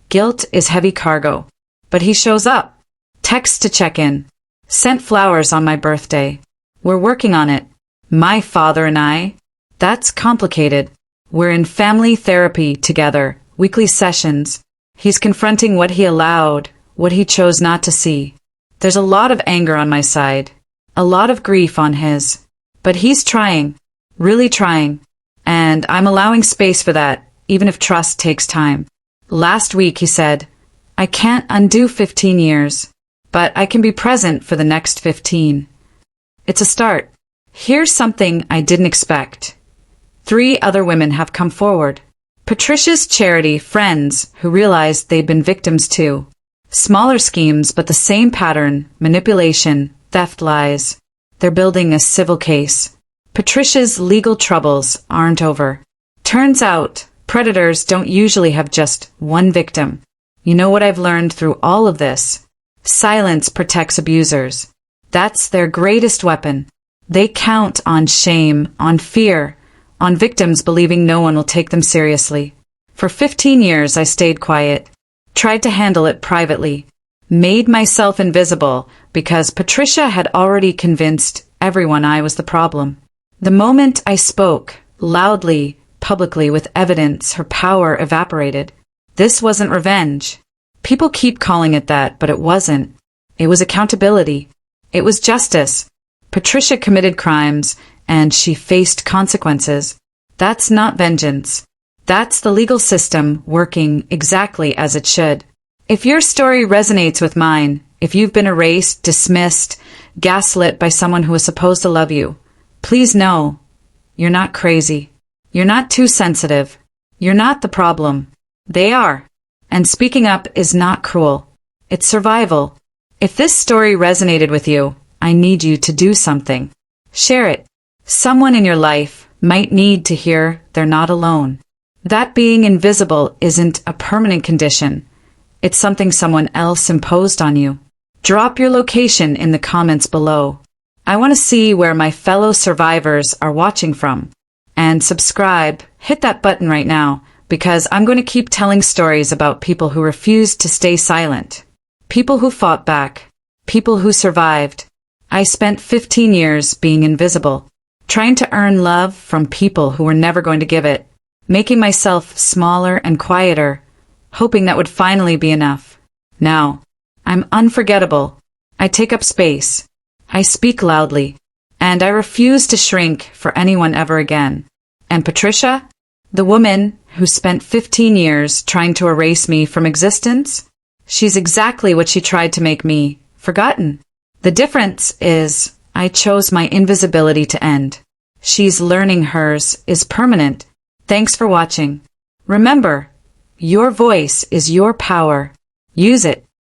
Guilt is heavy cargo. But he shows up. Texts to check in. Sent flowers on my birthday. We're working on it. My father and I. That's complicated. We're in family therapy together, weekly sessions. He's confronting what he allowed, what he chose not to see. There's a lot of anger on my side. A lot of grief on his. But he's trying. Really trying. And I'm allowing space for that, even if trust takes time. Last week he said, I can't undo 15 years, but I can be present for the next 15. It's a start. Here's something I didn't expect. 3 other women have come forward. Patricia's charity friends who realized they'd been victims too. Smaller schemes, but the same pattern, manipulation, theft, lies. They're building a civil case. Patricia's legal troubles aren't over. Turns out, predators don't usually have just one victim. You know what I've learned through all of this? Silence protects abusers. That's their greatest weapon. They count on shame, on fear, on victims believing no one will take them seriously. For 15 years I stayed quiet, tried to handle it privately, made myself invisible because Patricia had already convinced everyone I was the problem. The moment I spoke, loudly, publicly, with evidence, her power evaporated. This wasn't revenge. People keep calling it that, but it wasn't. It was accountability. It was justice. Patricia committed crimes, and she faced consequences. That's not vengeance. That's the legal system working exactly as it should. If your story resonates with mine, if you've been erased, dismissed, gaslit by someone who was supposed to love you, please know, you're not crazy. You're not too sensitive. You're not the problem. They are. And speaking up is not cruel. It's survival. If this story resonated with you, I need you to do something. Share it. Someone in your life might need to hear they're not alone. That being invisible isn't a permanent condition. It's something someone else imposed on you. Drop your location in the comments below. I want to see where my fellow survivors are watching from. And subscribe, hit that button right now, because I'm going to keep telling stories about people who refused to stay silent. People who fought back. People who survived. I spent 15 years being invisible, trying to earn love from people who were never going to give it, making myself smaller and quieter, hoping that would finally be enough. Now, I'm unforgettable. I take up space. I speak loudly. And I refuse to shrink for anyone ever again. And Patricia, the woman who spent 15 years trying to erase me from existence, she's exactly what she tried to make me, forgotten. The difference is, I chose my invisibility to end. She's learning hers is permanent. Thanks for watching. Remember, your voice is your power. Use it.